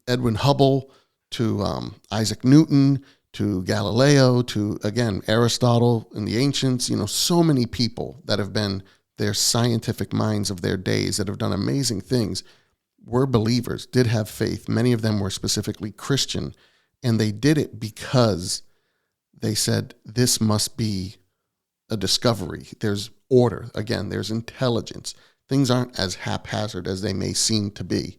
Edwin Hubble to Isaac Newton to Galileo to, again, Aristotle and the ancients, so many people that have been their scientific minds of their days that have done amazing things were believers, did have faith. Many of them were specifically Christian, and they did it because they said, this must be a discovery. There's order. Again, there's intelligence. Things aren't as haphazard as they may seem to be.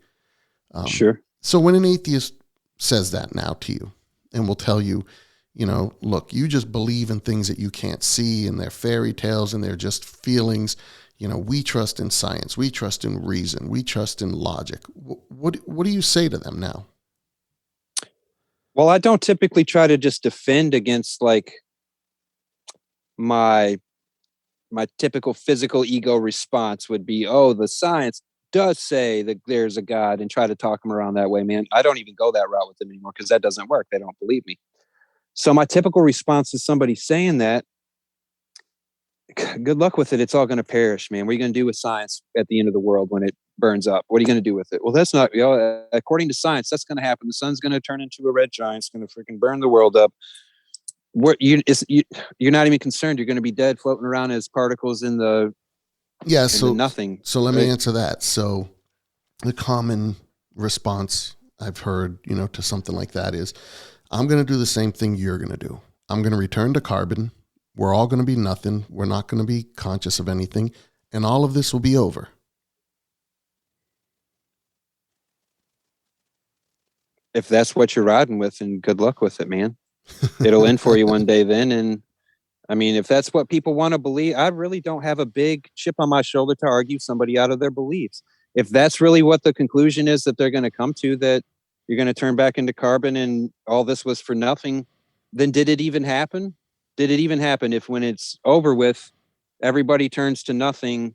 So when an atheist says that now to you and will tell you, look, you just believe in things that you can't see, and they're fairy tales and they're just feelings. We trust in science. We trust in reason. We trust in logic. What do you say to them now? Well, I don't typically try to just defend against my typical physical ego response would be, oh, the science does say that there's a God, and try to talk them around that way, man. I don't even go that route with them anymore because that doesn't work. They don't believe me. So my typical response to somebody saying that, good luck with it. It's all going to perish, man. What are you going to do with science at the end of the world when burns up. What are you going to do with it? Well, that's not, according to science, that's going to happen. The sun's going to turn into a red giant. It's going to freaking burn the world up. You're not even concerned. You're going to be dead, floating around as particles in the nothing. So let me answer that. So the common response I've heard, to something like that is, I'm going to do the same thing you're going to do. I'm going to return to carbon. We're all going to be nothing. We're not going to be conscious of anything. And all of this will be over. If that's what you're riding with, and good luck with it, man. It'll end for you one day then. And I mean, if that's what people want to believe, I really don't have a big chip on my shoulder to argue somebody out of their beliefs. If that's really what the conclusion is that they're going to come to, that you're going to turn back into carbon and all this was for nothing, then did it even happen? Did it even happen? If when it's over with, everybody turns to nothing,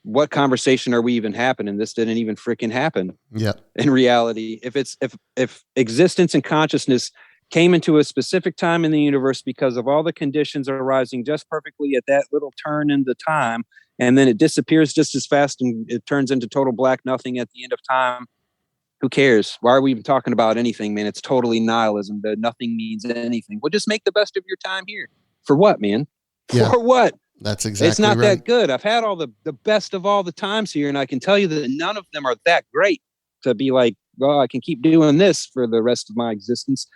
what conversation are we even having? And this didn't even freaking happen. Yeah. In reality, if existence and consciousness came into a specific time in the universe because of all the conditions arising just perfectly at that little turn in the time, and then it disappears just as fast and it turns into total black nothing at the end of time, who cares? Why are we even talking about anything, man? It's totally nihilism. That nothing means anything. Well, just make the best of your time here. For what, man? Yeah. For what? That's exactly right. It's not that good. I've had all the best of all the times here, and I can tell you that none of them are that great to be like, well, I can keep doing this for the rest of my existence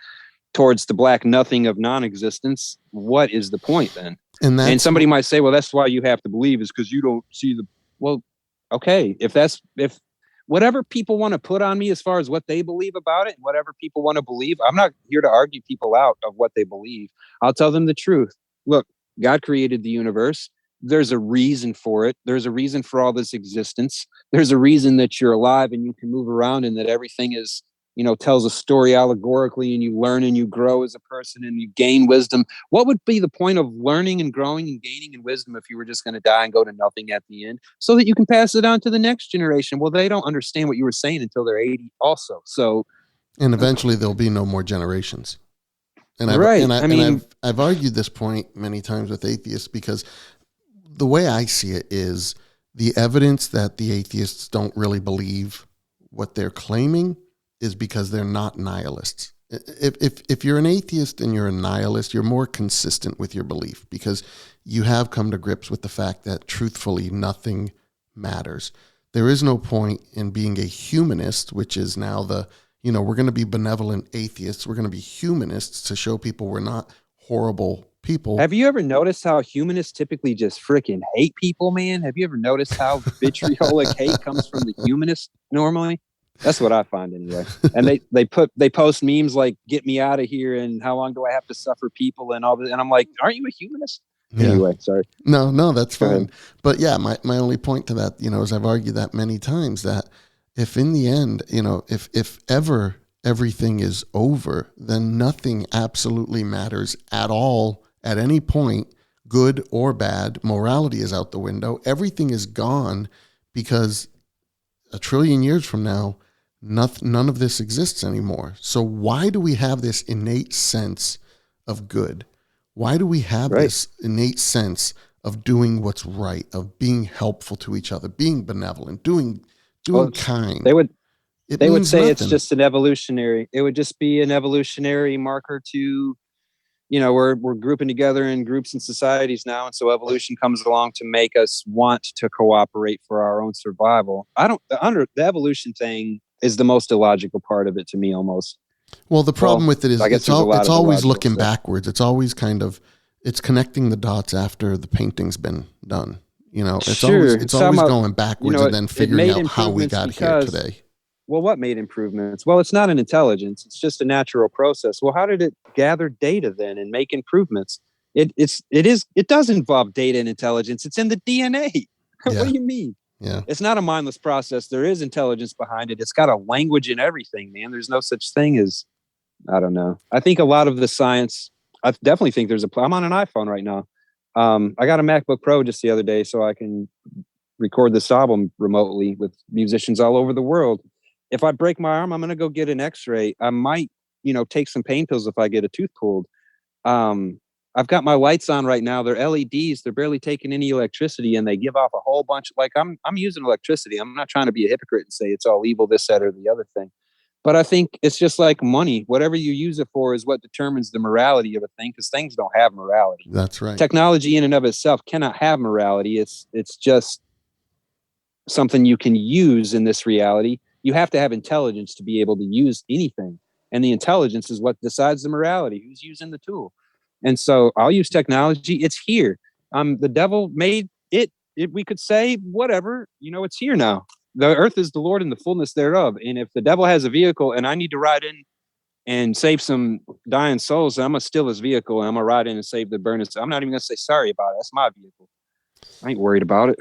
towards the black nothing of non-existence. What is the point then? And somebody might say, well, that's why you have to believe, is because you don't see the, well, okay. If whatever people want to put on me as far as what they believe about it, and whatever people want to believe, I'm not here to argue people out of what they believe. I'll tell them the truth. Look, God created the universe. There's a reason for it. There's a reason for all this existence. There's a reason that you're alive and you can move around, and that everything is, tells a story allegorically, and you learn and you grow as a person and you gain wisdom. What would be the point of learning and growing and gaining in wisdom if you were just going to die and go to nothing at the end, so that you can pass it on to the next generation? Well, they don't understand what you were saying until they're 80 also. So, and eventually there'll be no more generations. And I've argued this point many times with atheists, because the way I see it is the evidence that the atheists don't really believe what they're claiming is because they're not nihilists. If you're an atheist and you're a nihilist, you're more consistent with your belief, because you have come to grips with the fact that truthfully nothing matters. There is no point in being a humanist, which is now we're going to be benevolent atheists. We're going to be humanists to show people we're not horrible people. Have you ever noticed how humanists typically just freaking hate people, man? Have you ever noticed how vitriolic hate comes from the humanists normally? That's what I find anyway. And they post memes like, get me out of here, and how long do I have to suffer people and all this. And I'm like, aren't you a humanist? Yeah. Anyway, sorry. No, that's fine. But yeah, my only point to that, is I've argued that many times, that if in the end, if ever everything is over, then nothing absolutely matters at all at any point, good or bad. Morality is out the window. Everything is gone, because a trillion years from now, none of this exists anymore. So why do we have this innate sense of good? Why do we have this innate sense of doing what's right, of being helpful to each other, being benevolent, doing kind? They would say nothing. It's just an evolutionary. It would just be an evolutionary marker to, we're grouping together in groups and societies now, and so evolution comes along to make us want to cooperate for our own survival. The evolution thing is the most illogical part of it to me, almost. Well, the problem with it is it's always looking backwards. It's always it's connecting the dots after the painting's been done. It's always going backwards and then figuring out how we got here today. Well, what made improvements? Well, it's not an intelligence. It's just a natural process. Well, how did it gather data then and make improvements? It does involve data and intelligence. It's in the DNA. Yeah. What do you mean? Yeah. It's not a mindless process. There is intelligence behind it. It's got a language and everything, man. There's no such thing as, I don't know. I think a lot of the science, I definitely think I'm on an iPhone right now. I got a MacBook Pro just the other day, so I can record this album remotely with musicians all over the world. If I break my arm, I'm going to go get an x-ray. I might, take some pain pills if I get a tooth pulled. I've got my lights on right now. They're LEDs. They're barely taking any electricity, and they give off a whole bunch. Like I'm using electricity. I'm not trying to be a hypocrite and say it's all evil, this, that, or the other thing. But I think it's just like money. Whatever you use it for is what determines the morality of a thing, because things don't have morality. That's right. Technology in and of itself cannot have morality. It's just something you can use in this reality. You have to have intelligence to be able to use anything. And the intelligence is what decides the morality, who's using the tool. And so I'll use technology. It's here. The devil made it. We could say whatever, it's here now. The earth is the Lord and the fullness thereof. And if the devil has a vehicle and I need to ride in and save some dying souls, I'm going to steal his vehicle and I'm going to ride in and save the burning. I'm not even going to say sorry about it. That's my vehicle. I ain't worried about it.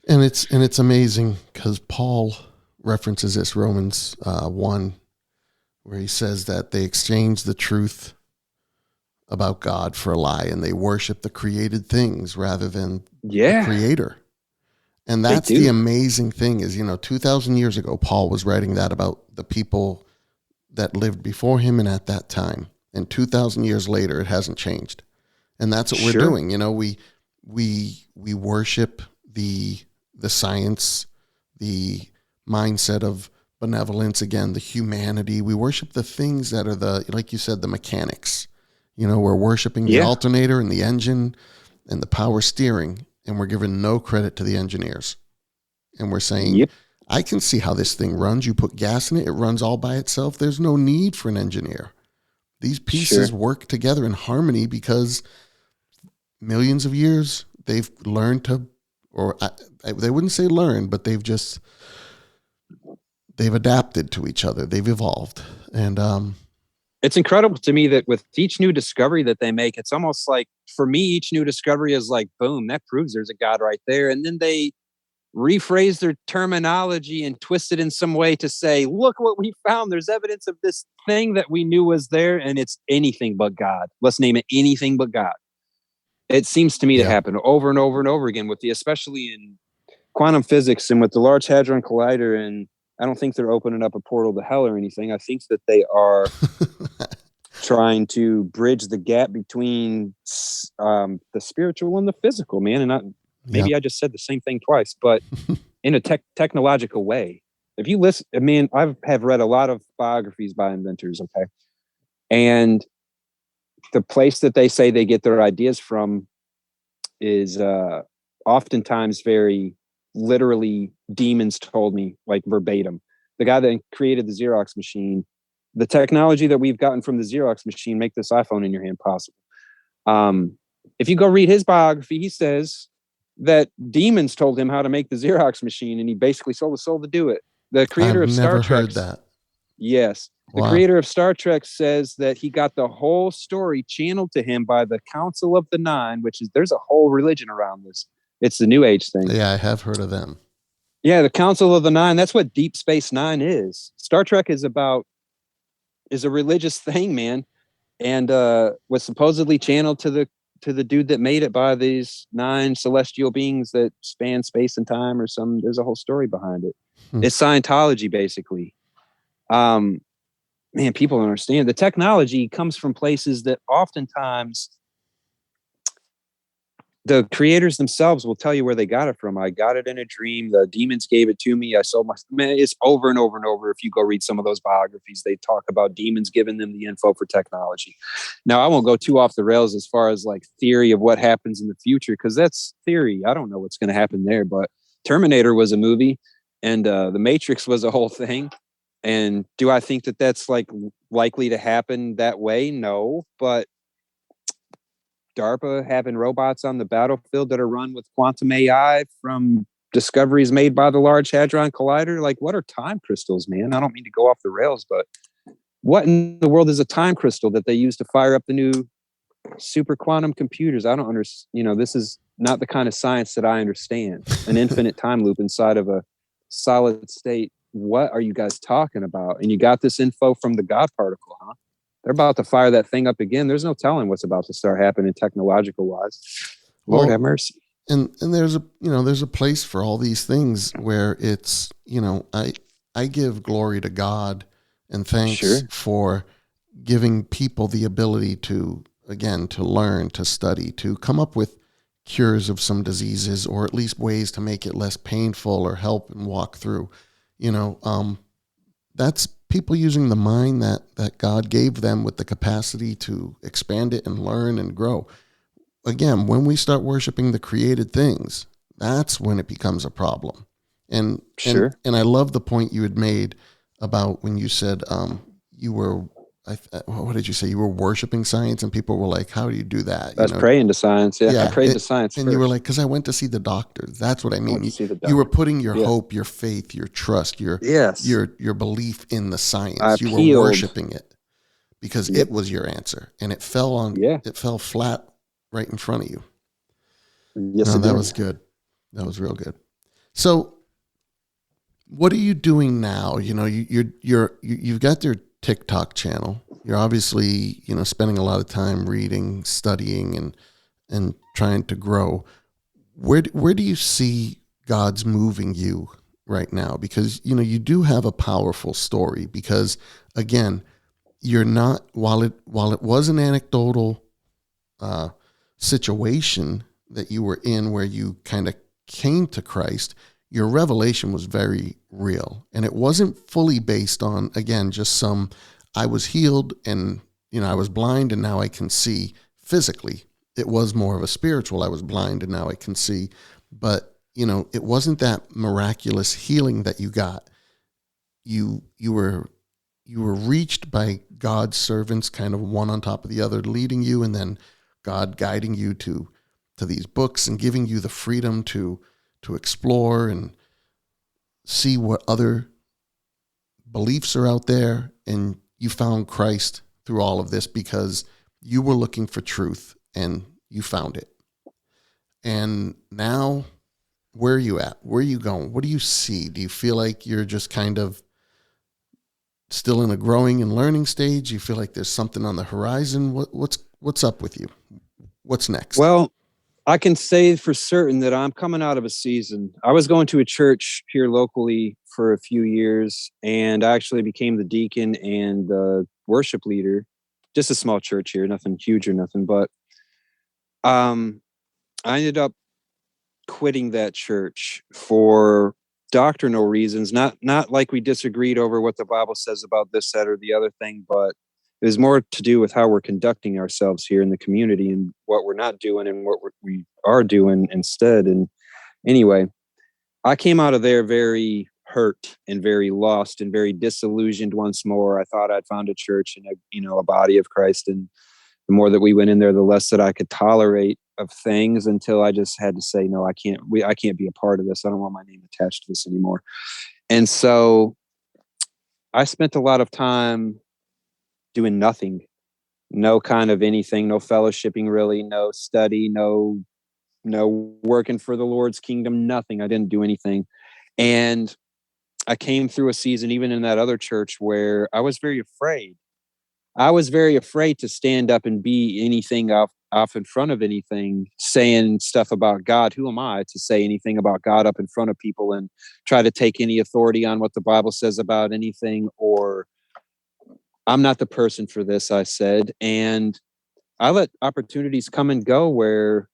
And it's amazing because Paul references this, Romans 1, where he says that they exchange the truth about God for a lie, and they worship the created things rather than the creator. And that's the amazing thing is, 2,000 years ago, Paul was writing that about the people that lived before him and at that time. And 2,000 years later, it hasn't changed. And that's what we're doing. We worship the science, the mindset of benevolence, again, the humanity. We worship the things that are like you said, the mechanics. We're worshiping the alternator and the engine and the power steering, and we're giving no credit to the engineers. And we're saying, I can see how this thing runs. You put gas in it, it runs all by itself. There's no need for an engineer. These pieces work together in harmony because millions of years they've learned to, or they wouldn't say learn, but they've adapted to each other. They've evolved. And it's incredible to me that with each new discovery that they make, it's almost like, for me, each new discovery is like, boom, that proves there's a God right there. And then they rephrase their terminology and twist it in some way to say, look what we found. There's evidence of this thing that we knew was there, and it's anything but God. Let's name it anything but God. It seems to me to happen over and over and over again especially in quantum physics and with the Large Hadron Collider. And I don't think they're opening up a portal to hell or anything. I think that they are trying to bridge the gap between the spiritual and the physical, man. And maybe I just said the same thing twice, but in a technological way. If you listen, I have read a lot of biographies by inventors, okay? And the place that they say they get their ideas from is oftentimes very literally, demons told me, like verbatim. The guy that created the Xerox machine, the technology that we've gotten from the Xerox machine make this iPhone in your hand possible. If you go read his biography, he says that demons told him how to make the Xerox machine, and he basically sold his soul to do it. The creator of Star Trek. I've never heard that. Yes. The creator of Star Trek says that he got the whole story channeled to him by the Council of the Nine, there's a whole religion around this. It's the New Age thing. Yeah, I have heard of them. Yeah, the Council of the Nine. That's what Deep Space Nine is. Star Trek is a religious thing, man, and was supposedly channeled to the dude that made it by these 9 celestial beings that span space and time, or some. There's a whole story behind it. It's Scientology, basically. Man, people don't understand. The technology comes from places that oftentimes the creators themselves will tell you where they got it from. I got it in a dream. The demons gave it to me. I sold it's over and over and over. If you go read some of those biographies, they talk about demons giving them the info for technology. Now, I won't go too off the rails as far as like theory of what happens in the future, because that's theory. I don't know what's going to happen there, but Terminator was a movie, and The Matrix was a whole thing. And do I think that that's like likely to happen that way? No, but DARPA having robots on the battlefield that are run with quantum AI from discoveries made by the Large Hadron Collider. Like, what are time crystals, man? I don't mean to go off the rails, but what in the world is a time crystal that they use to fire up the new super quantum computers? I don't understand. This is not the kind of science that I understand. An infinite time loop inside of a solid state. What are you guys talking about? And you got this info from the God particle, huh? They're about to fire that thing up again. There's no telling what's about to start happening technological wise. Lord have mercy. And there's a place for all these things where it's, I give glory to God and thanks for giving people the ability to again, to learn, to study, to come up with cures of some diseases, or at least ways to make it less painful or help and walk through. That's people using the mind that God gave them with the capacity to expand it and learn and grow. Again, when we start worshiping the created things, that's when it becomes a problem. And Sure. and I love the point you had made about when you said you were, what did you say? You were worshiping science, and people were like, "How do you do that?" I was praying to science. Yeah, I prayed to science and first. you were like, "Because I went to see the doctor." That's what I mean. went to see the You were doctor. putting your hope, your faith, your trust, your belief in the science. You were worshiping it because it was your answer, and it fell flat right in front of you. Yes, No, that was good. That was real good. So, what are you doing now? You've got your TikTok channel. You're obviously, spending a lot of time reading, studying, and trying to grow. Where do you see God's moving you right now? Because, you do have a powerful story, because again, you're not, while it was an anecdotal situation that you were in where you kind of came to Christ, your revelation was very real. And it wasn't fully based on, again, just I was healed and, I was blind and now I can see physically. It was more of a spiritual, I was blind and now I can see. But, it wasn't that miraculous healing that you got. You were reached by God's servants, kind of one on top of the other, leading you, and then God guiding you to these books and giving you the freedom to explore and see what other beliefs are out there. And you found Christ through all of this because you were looking for truth and you found it. And now, where are you at? Where are you going? What do you see? Do you feel like you're just kind of still in a growing and learning stage? You feel like there's something on the horizon? What's up with you? What's next? Well, I can say for certain that I'm coming out of a season. I was going to a church here locally for a few years, and I actually became the deacon and the worship leader. Just a small church here, nothing huge or nothing, but I ended up quitting that church for doctrinal reasons, not like we disagreed over what the Bible says about this, that, or the other thing, but it was more to do with how we're conducting ourselves here in the community and what we're not doing and what we are doing instead. And anyway, I came out of there very hurt and very lost and very disillusioned once more. I thought I'd found a church and a body of Christ, and the more that we went in there, the less that I could tolerate of things, until I just had to say, no, I can't be a part of this. I don't want my name attached to this anymore. And so I spent a lot of time doing nothing, no kind of anything, no fellowshipping really, no study, no working for the Lord's kingdom, nothing. I didn't do anything. And I came through a season, even in that other church, where I was very afraid. I was very afraid to stand up and be anything off in front of anything, saying stuff about God. Who am I to say anything about God up in front of people and try to take any authority on what the Bible says about anything? Or I'm not the person for this, I said. And I let opportunities come and go where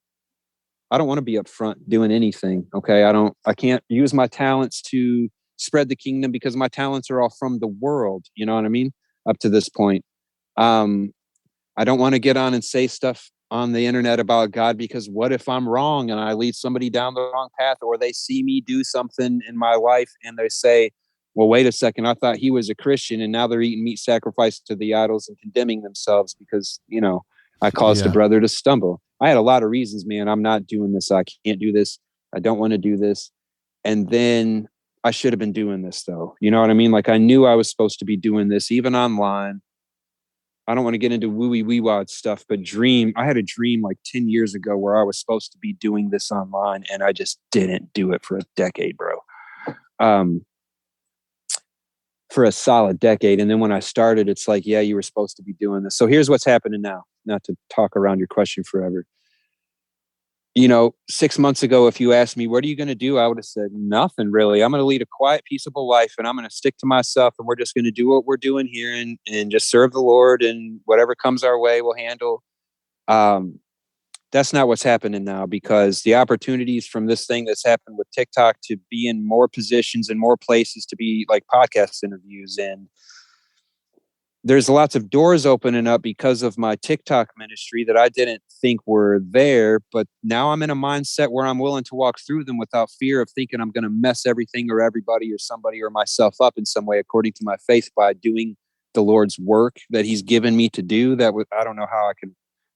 I don't want to be up front doing anything. Okay. I can't use my talents to spread the kingdom because my talents are all from the world. You know what I mean? Up to this point. I don't want to get on and say stuff on the internet about God, because what if I'm wrong and I lead somebody down the wrong path, or they see me do something in my life and they say, well, wait a second, I thought he was a Christian, and now they're eating meat sacrificed to the idols and condemning themselves because, I caused a brother to stumble. I had a lot of reasons, man. I'm not doing this. I can't do this. I don't want to do this. And then I should have been doing this, though. You know what I mean? Like, I knew I was supposed to be doing this, even online. I don't want to get into woo-wee wad stuff, but I had a dream like 10 years ago where I was supposed to be doing this online, and I just didn't do it for a decade, bro. For a solid decade. And then when I started, it's like, yeah, you were supposed to be doing this. So here's what's happening now, not to talk around your question forever. 6 months ago, if you asked me, what are you going to do? I would have said nothing really. I'm going to lead a quiet, peaceable life, and I'm going to stick to myself, and we're just going to do what we're doing here and just serve the Lord, and whatever comes our way, we'll handle. That's not what's happening now, because the opportunities from this thing that's happened with TikTok to be in more positions and more places, to be like podcast interviews, and there's lots of doors opening up because of my TikTok ministry that I didn't think were there. But now I'm in a mindset where I'm willing to walk through them without fear of thinking I'm going to mess everything or everybody or somebody or myself up in some way, according to my faith, by doing the Lord's work that he's given me to do. I don't know how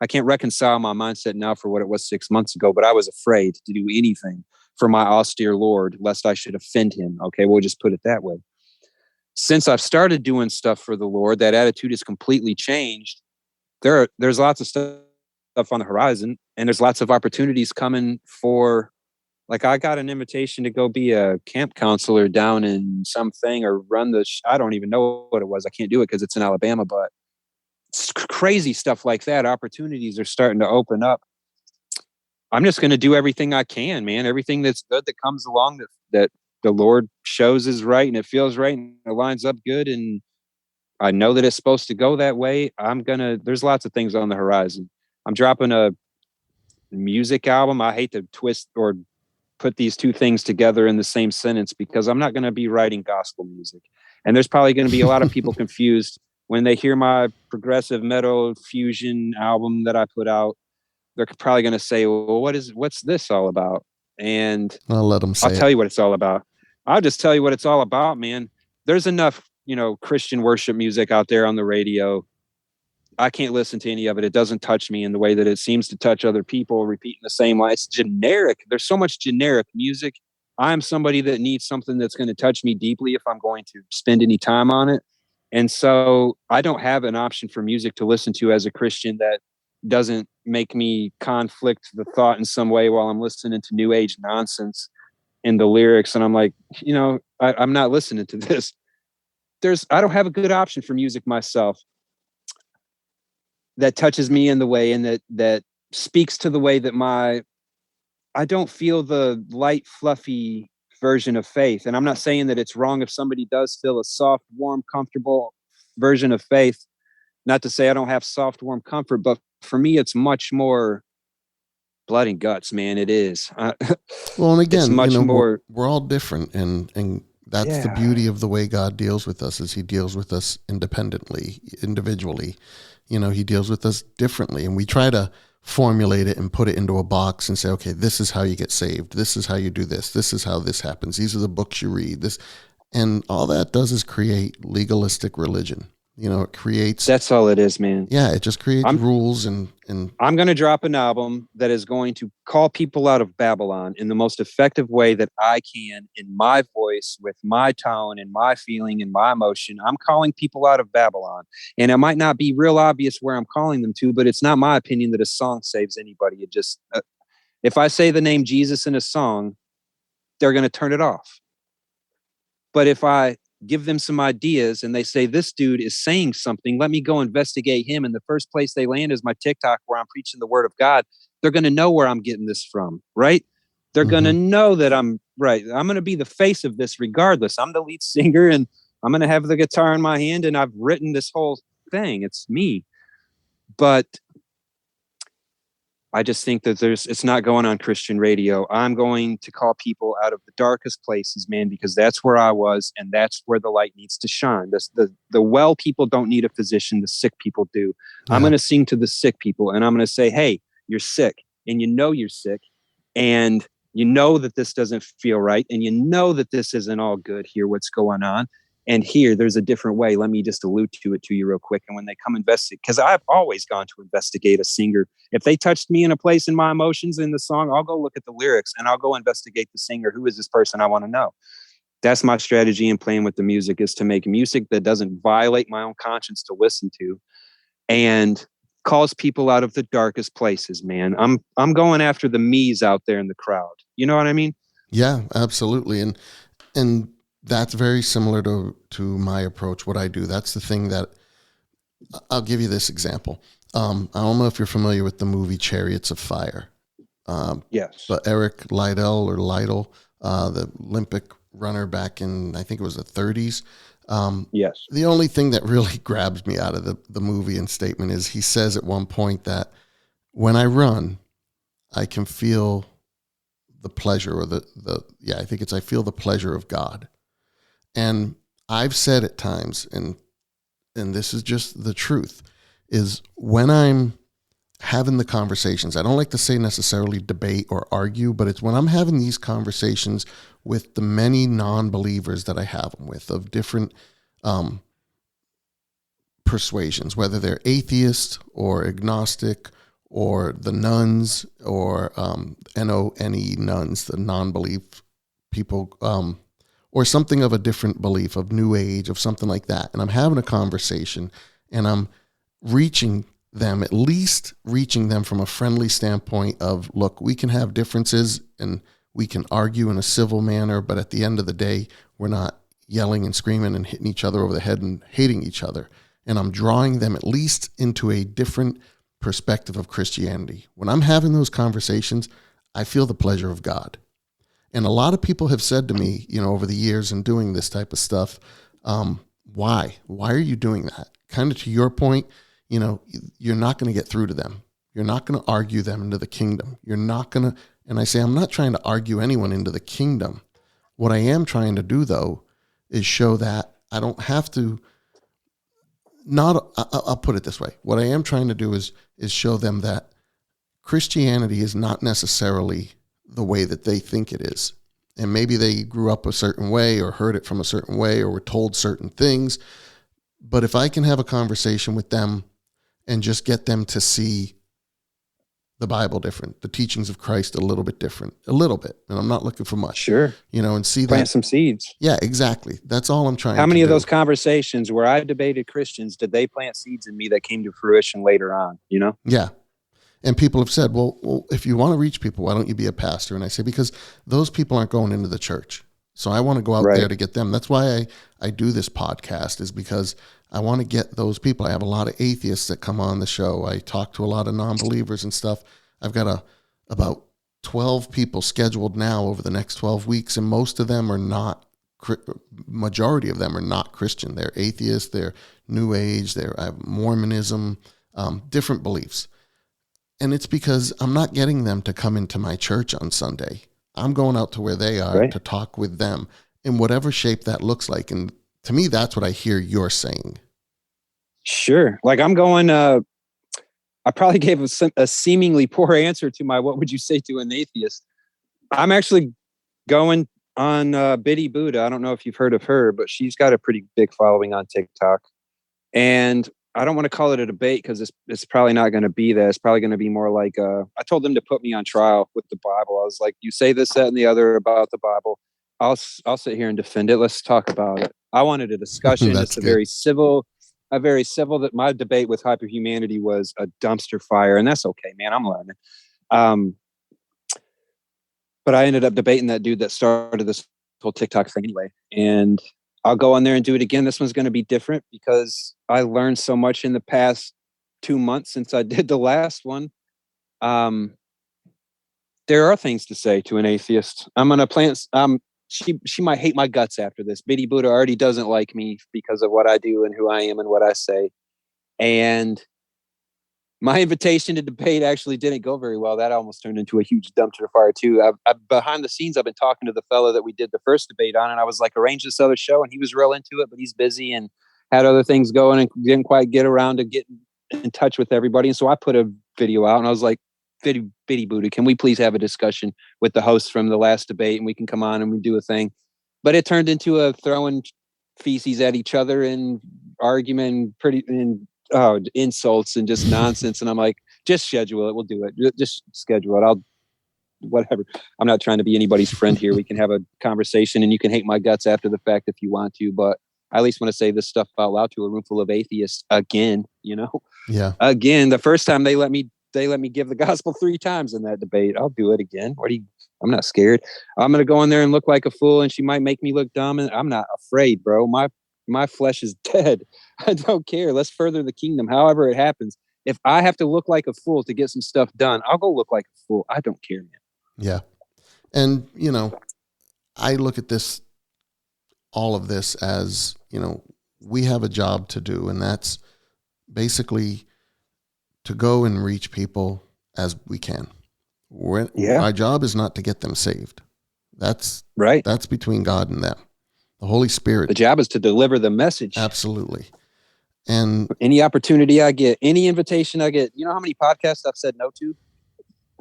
I can't reconcile my mindset now for what it was 6 months ago, but I was afraid to do anything for my austere Lord, lest I should offend him. Okay, we'll just put it that way. Since I've started doing stuff for the Lord, that attitude has completely changed. There's lots of stuff on the horizon, and there's lots of opportunities coming for, like, I got an invitation to go be a camp counselor down in something, or run I don't even know what it was. I can't do it because it's in Alabama, but it's crazy stuff like that. Opportunities are starting to open up. I'm just going to do everything I can, man. Everything that's good that comes along that the Lord shows is right and it feels right and it lines up good, and I know that it's supposed to go that way. There's lots of things on the horizon. I'm dropping a music album. I hate to twist or put these two things together in the same sentence, because I'm not going to be writing gospel music. And there's probably going to be a lot of people confused when they hear my progressive metal fusion album that I put out. They're probably going to say, well, what's this all about? And I'll let them say I'll tell you what it's all about. I'll just tell you what it's all about, man. There's enough, Christian worship music out there on the radio. I can't listen to any of it. It doesn't touch me in the way that it seems to touch other people, repeating the same line. It's generic. There's so much generic music. I'm somebody that needs something that's going to touch me deeply if I'm going to spend any time on it. And so I don't have an option for music to listen to as a Christian that doesn't make me conflict the thought in some way while I'm listening to new age nonsense in the lyrics. And I'm like, I'm not listening to this. I don't have a good option for music myself that touches me in the way, and that speaks to the way that I don't feel the light, fluffy version of faith. And I'm not saying that it's wrong if somebody does feel a soft, warm, comfortable version of faith. Not to say I don't have soft, warm comfort, but for me, it's much more blood and guts, man. It is. Well, and again, it's much more. We're all different, and that's the beauty of the way God deals with us. Is He deals with us independently, individually. He deals with us differently, and we try to formulate it and put it into a box and say, okay, this is how you get saved. This is how you do this. This is how this happens. These are the books you read. And all that does is create legalistic religion. It creates. That's all it is, man. Yeah, it just creates rules and. I'm going to drop an album that is going to call people out of Babylon in the most effective way that I can, in my voice, with my tone and my feeling and my emotion. I'm calling people out of Babylon, and it might not be real obvious where I'm calling them to, but it's not my opinion that a song saves anybody. It just, if I say the name Jesus in a song, they're going to turn it off. But if I give them some ideas and they say, this dude is saying something, let me go investigate him, and the first place they land is my TikTok where I'm preaching the word of God, they're going to know where I'm getting this from, right? They're going to know that I'm right. I'm going to be the face of this regardless. I'm the lead singer, and I'm going to have the guitar in my hand, and I've written this whole thing. It's me. But I just think that it's not going on Christian radio. I'm going to call people out of the darkest places, man, because that's where I was, and that's where the light needs to shine. The well people don't need a physician. The sick people do. Yeah. I'm going to sing to the sick people, and I'm going to say, hey, you're sick, and you're sick, and you know that this doesn't feel right, and you know that this isn't all good here, what's going on. And here, there's a different way. Let me just allude to it to you real quick. And when they come investigate, because I've always gone to investigate a singer. If they touched me in a place in my emotions in the song, I'll go look at the lyrics and I'll go investigate the singer. Who is this person? I want to know. That's my strategy in playing with the music, is to make music that doesn't violate my own conscience to listen to, and calls people out of the darkest places, man. I'm going after the me's out there in the crowd. You know what I mean? Yeah, absolutely. And that's very similar to my approach, what I do. That's the thing that I'll give you this example. I don't know if you're familiar with the movie Chariots of Fire. Yes. But Eric Liddell, the Olympic runner back in, I think it was the 30s. Yes. The only thing that really grabs me out of the movie and statement is he says at one point that when I run, I can feel the pleasure or I feel the pleasure of God. And I've said at times, and this is just the truth, is when I'm having the conversations, I don't like to say necessarily debate or argue, but it's when I'm having these conversations with the many non-believers that I have them with of different persuasions, whether they're atheist or agnostic or the nuns or NONE nuns, the non-belief people, or something of a different belief of New Age, of something like that. And I'm having a conversation and I'm reaching them, at least reaching them from a friendly standpoint of, look, we can have differences and we can argue in a civil manner, but at the end of the day, we're not yelling and screaming and hitting each other over the head and hating each other. And I'm drawing them at least into a different perspective of Christianity. When I'm having those conversations, I feel the pleasure of God. And a lot of people have said to me, over the years and doing this type of stuff, why are you doing that? Kind of to your point, you're not going to get through to them. You're not going to argue them into the kingdom. You're not going to, and I say, I'm not trying to argue anyone into the kingdom. What I am trying to do though, is show that I don't have to, I'll put it this way. What I am trying to do is show them that Christianity is not necessarily the way that they think it is. And maybe they grew up a certain way or heard it from a certain way or were told certain things. But if I can have a conversation with them and just get them to see the Bible different, the teachings of Christ a little bit different, and I'm not looking for much. Sure. And see that. Plant some seeds. Yeah, exactly. That's all I'm trying to do. How many of those conversations where I debated Christians, did they plant seeds in me that came to fruition later on, Yeah. And people have said, well, if you want to reach people, why don't you be a pastor? And I say, because those people aren't going into the church. So I want to go out there to get them. That's why I do this podcast, is because I want to get those people. I have a lot of atheists that come on the show. I talk to a lot of non-believers and stuff. I've got about 12 people scheduled now over the next 12 weeks, and most of them are not, majority of them are not Christian. They're atheists, they're New Age, they're Mormonism, different beliefs. And it's because I'm not getting them to come into my church on Sunday. I'm going out to where they are to talk with them in whatever shape that looks like. And to me, that's what I hear you're saying. Sure. Like I'm going, I probably gave a seemingly poor answer to my, what would you say to an atheist? I'm actually going on Biddy Buddha. I don't know if you've heard of her, but she's got a pretty big following on TikTok. And I don't want to call it a debate because it's probably not going to be that. It's probably going to be more like, I told them to put me on trial with the Bible. I was like, you say this, that, and the other about the Bible. I'll sit here and defend it. Let's talk about it. I wanted a discussion. It's a very civil that my debate with hyperhumanity was a dumpster fire. And that's okay, man. I'm learning. But I ended up debating that dude that started this whole TikTok thing anyway. And I'll go on there and do it again. This one's going to be different because I learned so much in the past 2 months since I did the last one. There are things to say to an atheist. I'm going to plant. She might hate my guts after this. Biddy Buddha already doesn't like me because of what I do and who I am and what I say. And my invitation to debate actually didn't go very well. That almost turned into a huge dumpster fire too. Behind the scenes, I've been talking to the fellow that we did the first debate on, and I was like, arrange this other show, and he was real into it, but he's busy and had other things going and didn't quite get around to getting in touch with everybody. And so I put a video out, and I was like, Biddy Buddha, can we please have a discussion with the host from the last debate, and we can come on and we do a thing. But it turned into a throwing feces at each other and argument, insults and just nonsense. And I'm like, just schedule it. We'll do it. Just schedule it. Whatever. I'm not trying to be anybody's friend here. We can have a conversation and you can hate my guts after the fact if you want to, but I at least want to say this stuff out loud to a room full of atheists again, Yeah. Again, the first time they let me give the gospel 3 times in that debate. I'll do it again. I'm not scared. I'm going to go in there and look like a fool and she might make me look dumb. And I'm not afraid, bro. My flesh is dead. I don't care. Let's further the kingdom. However it happens. If I have to look like a fool to get some stuff done, I'll go look like a fool. I don't care, man. Yeah. And, I look at all of this as, we have a job to do, and that's basically to go and reach people as we can. Yeah. Our job is not to get them saved. That's Right. That's between God and them. The Holy Spirit. The job is to deliver the message. Absolutely. And any opportunity I get, any invitation I get, you know how many podcasts I've said no to?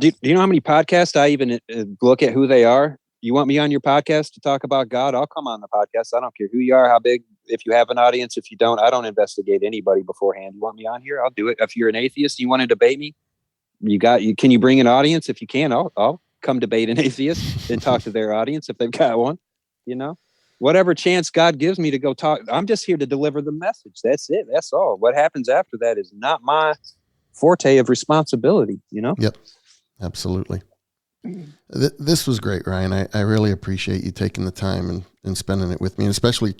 Do you know how many podcasts I even look at who they are? You want me on your podcast to talk about God? I'll come on the podcast. I don't care who you are, how big, if you have an audience, if you don't, I don't investigate anybody beforehand. You want me on here? I'll do it. If you're an atheist and you want to debate me, can you bring an audience? If you can, I'll come debate an atheist and talk to their audience if they've got one, whatever chance God gives me to go talk. I'm just here to deliver the message. That's it. That's all. What happens after that is not my forte of responsibility, Yep. Absolutely. This was great, Ryan. I really appreciate you taking the time and spending it with me, and especially,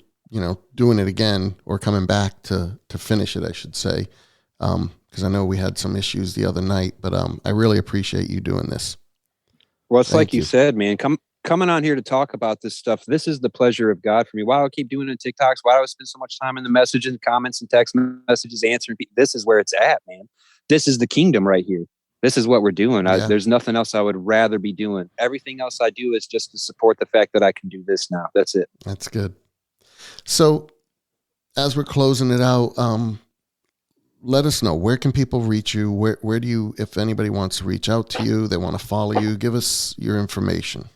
doing it again or coming back to finish it, I should say. Because I know we had some issues the other night, but I really appreciate you doing this. Well, it's like you said, man, coming on here to talk about this stuff. This is the pleasure of God for me. Why do I keep doing it in TikToks? Why do I spend so much time in the messages and comments and text messages answering people? This is where it's at, man. This is the kingdom right here. This is what we're doing. Yeah. There's nothing else I would rather be doing. Everything else I do is just to support the fact that I can do this now. That's it. That's good. So as we're closing it out, let us know, where can people reach you? Where do you, if anybody wants to reach out to you, they want to follow you, give us your information.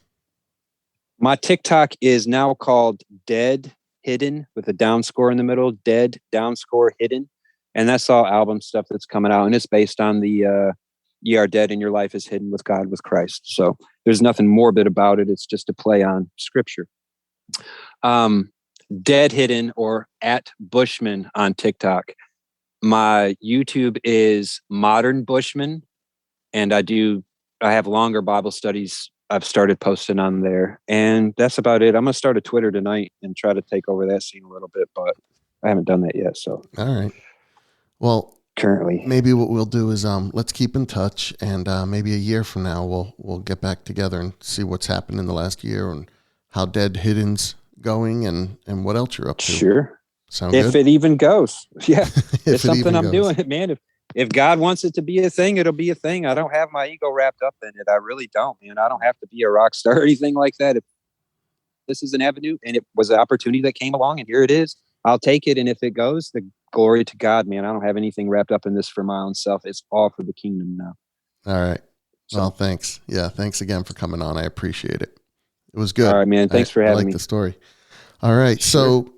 My TikTok is now called Dead Hidden with a down score in the middle, Dead down score hidden. And that's all album stuff that's coming out. And it's based on the, ye are dead and your life is hidden with God, with Christ. So there's nothing morbid about it. It's just a play on scripture. Dead Hidden or at Bushman on TikTok. My YouTube is Modern Bushman. And I have longer Bible studies I've started posting on there. And that's about it. I'm going to start a Twitter tonight and try to take over that scene a little bit, but I haven't done that yet. So, all right. Well, currently, maybe what we'll do is let's keep in touch, and maybe a year from now we'll get back together and see what's happened in the last year and how Dead Hidden's going and what else you're up to. Sure. Sound good? If it even goes. Yeah. It's something I'm goes. doing, man. If God wants it to be a thing, it'll be a thing. I don't have my ego wrapped up in it. I really don't, man. I don't have to be a rock star or anything like that. If this is an avenue and it was an opportunity that came along and here it is, I'll take it. And if it goes, the glory to God, man. I don't have anything wrapped up in this for my own self. It's all for the kingdom now. All right. Well, thanks. Yeah. Thanks again for coming on. I appreciate it. It was good. All right, man. Thanks for having me. I like the story. All right. Sure. So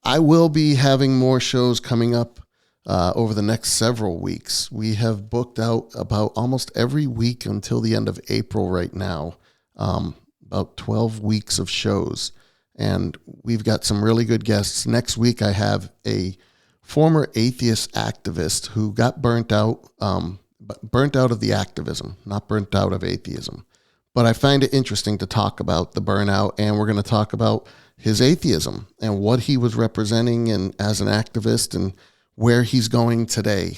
I will be having more shows coming up over the next several weeks. We have booked out about almost every week until the end of April right now, about 12 weeks of shows. And we've got some really good guests. Next week, I have a former atheist activist who got burnt out of the activism, not burnt out of atheism. But I find it interesting to talk about the burnout, and we're going to talk about his atheism and what he was representing and as an activist and where he's going today.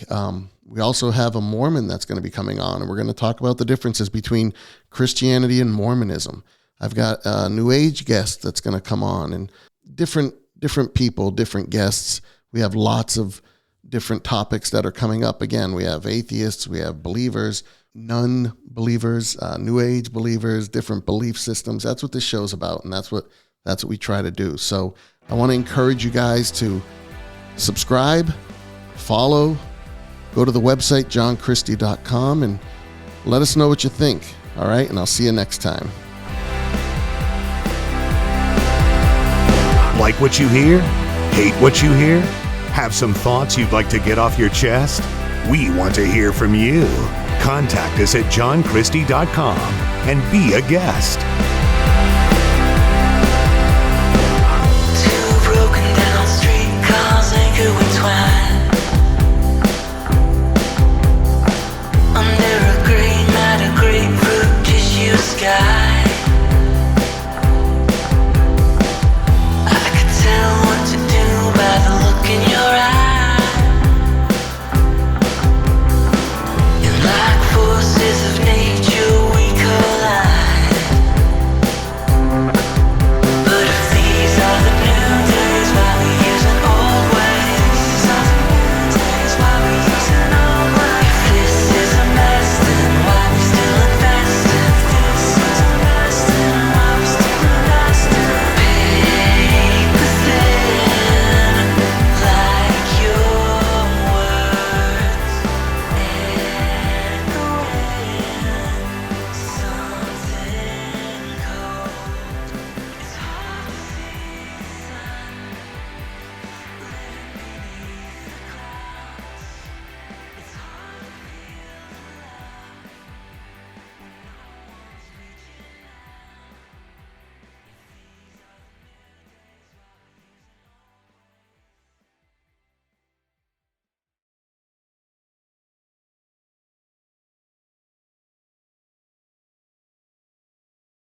We also have a Mormon that's going to be coming on, and we're going to talk about the differences between Christianity and Mormonism. I've got a New Age guest that's going to come on, and different people, different guests. We have lots of different topics that are coming up. Again, we have atheists, we have believers, non-believers, New Age believers, different belief systems. That's what this show's about, and that's what we try to do. So I want to encourage you guys to subscribe, follow, go to the website, johnchristie.com, and let us know what you think. All right, and I'll see you next time. Like what you hear? Hate what you hear? Have some thoughts you'd like to get off your chest? We want to hear from you. Contact us at johnchristie.com and be a guest.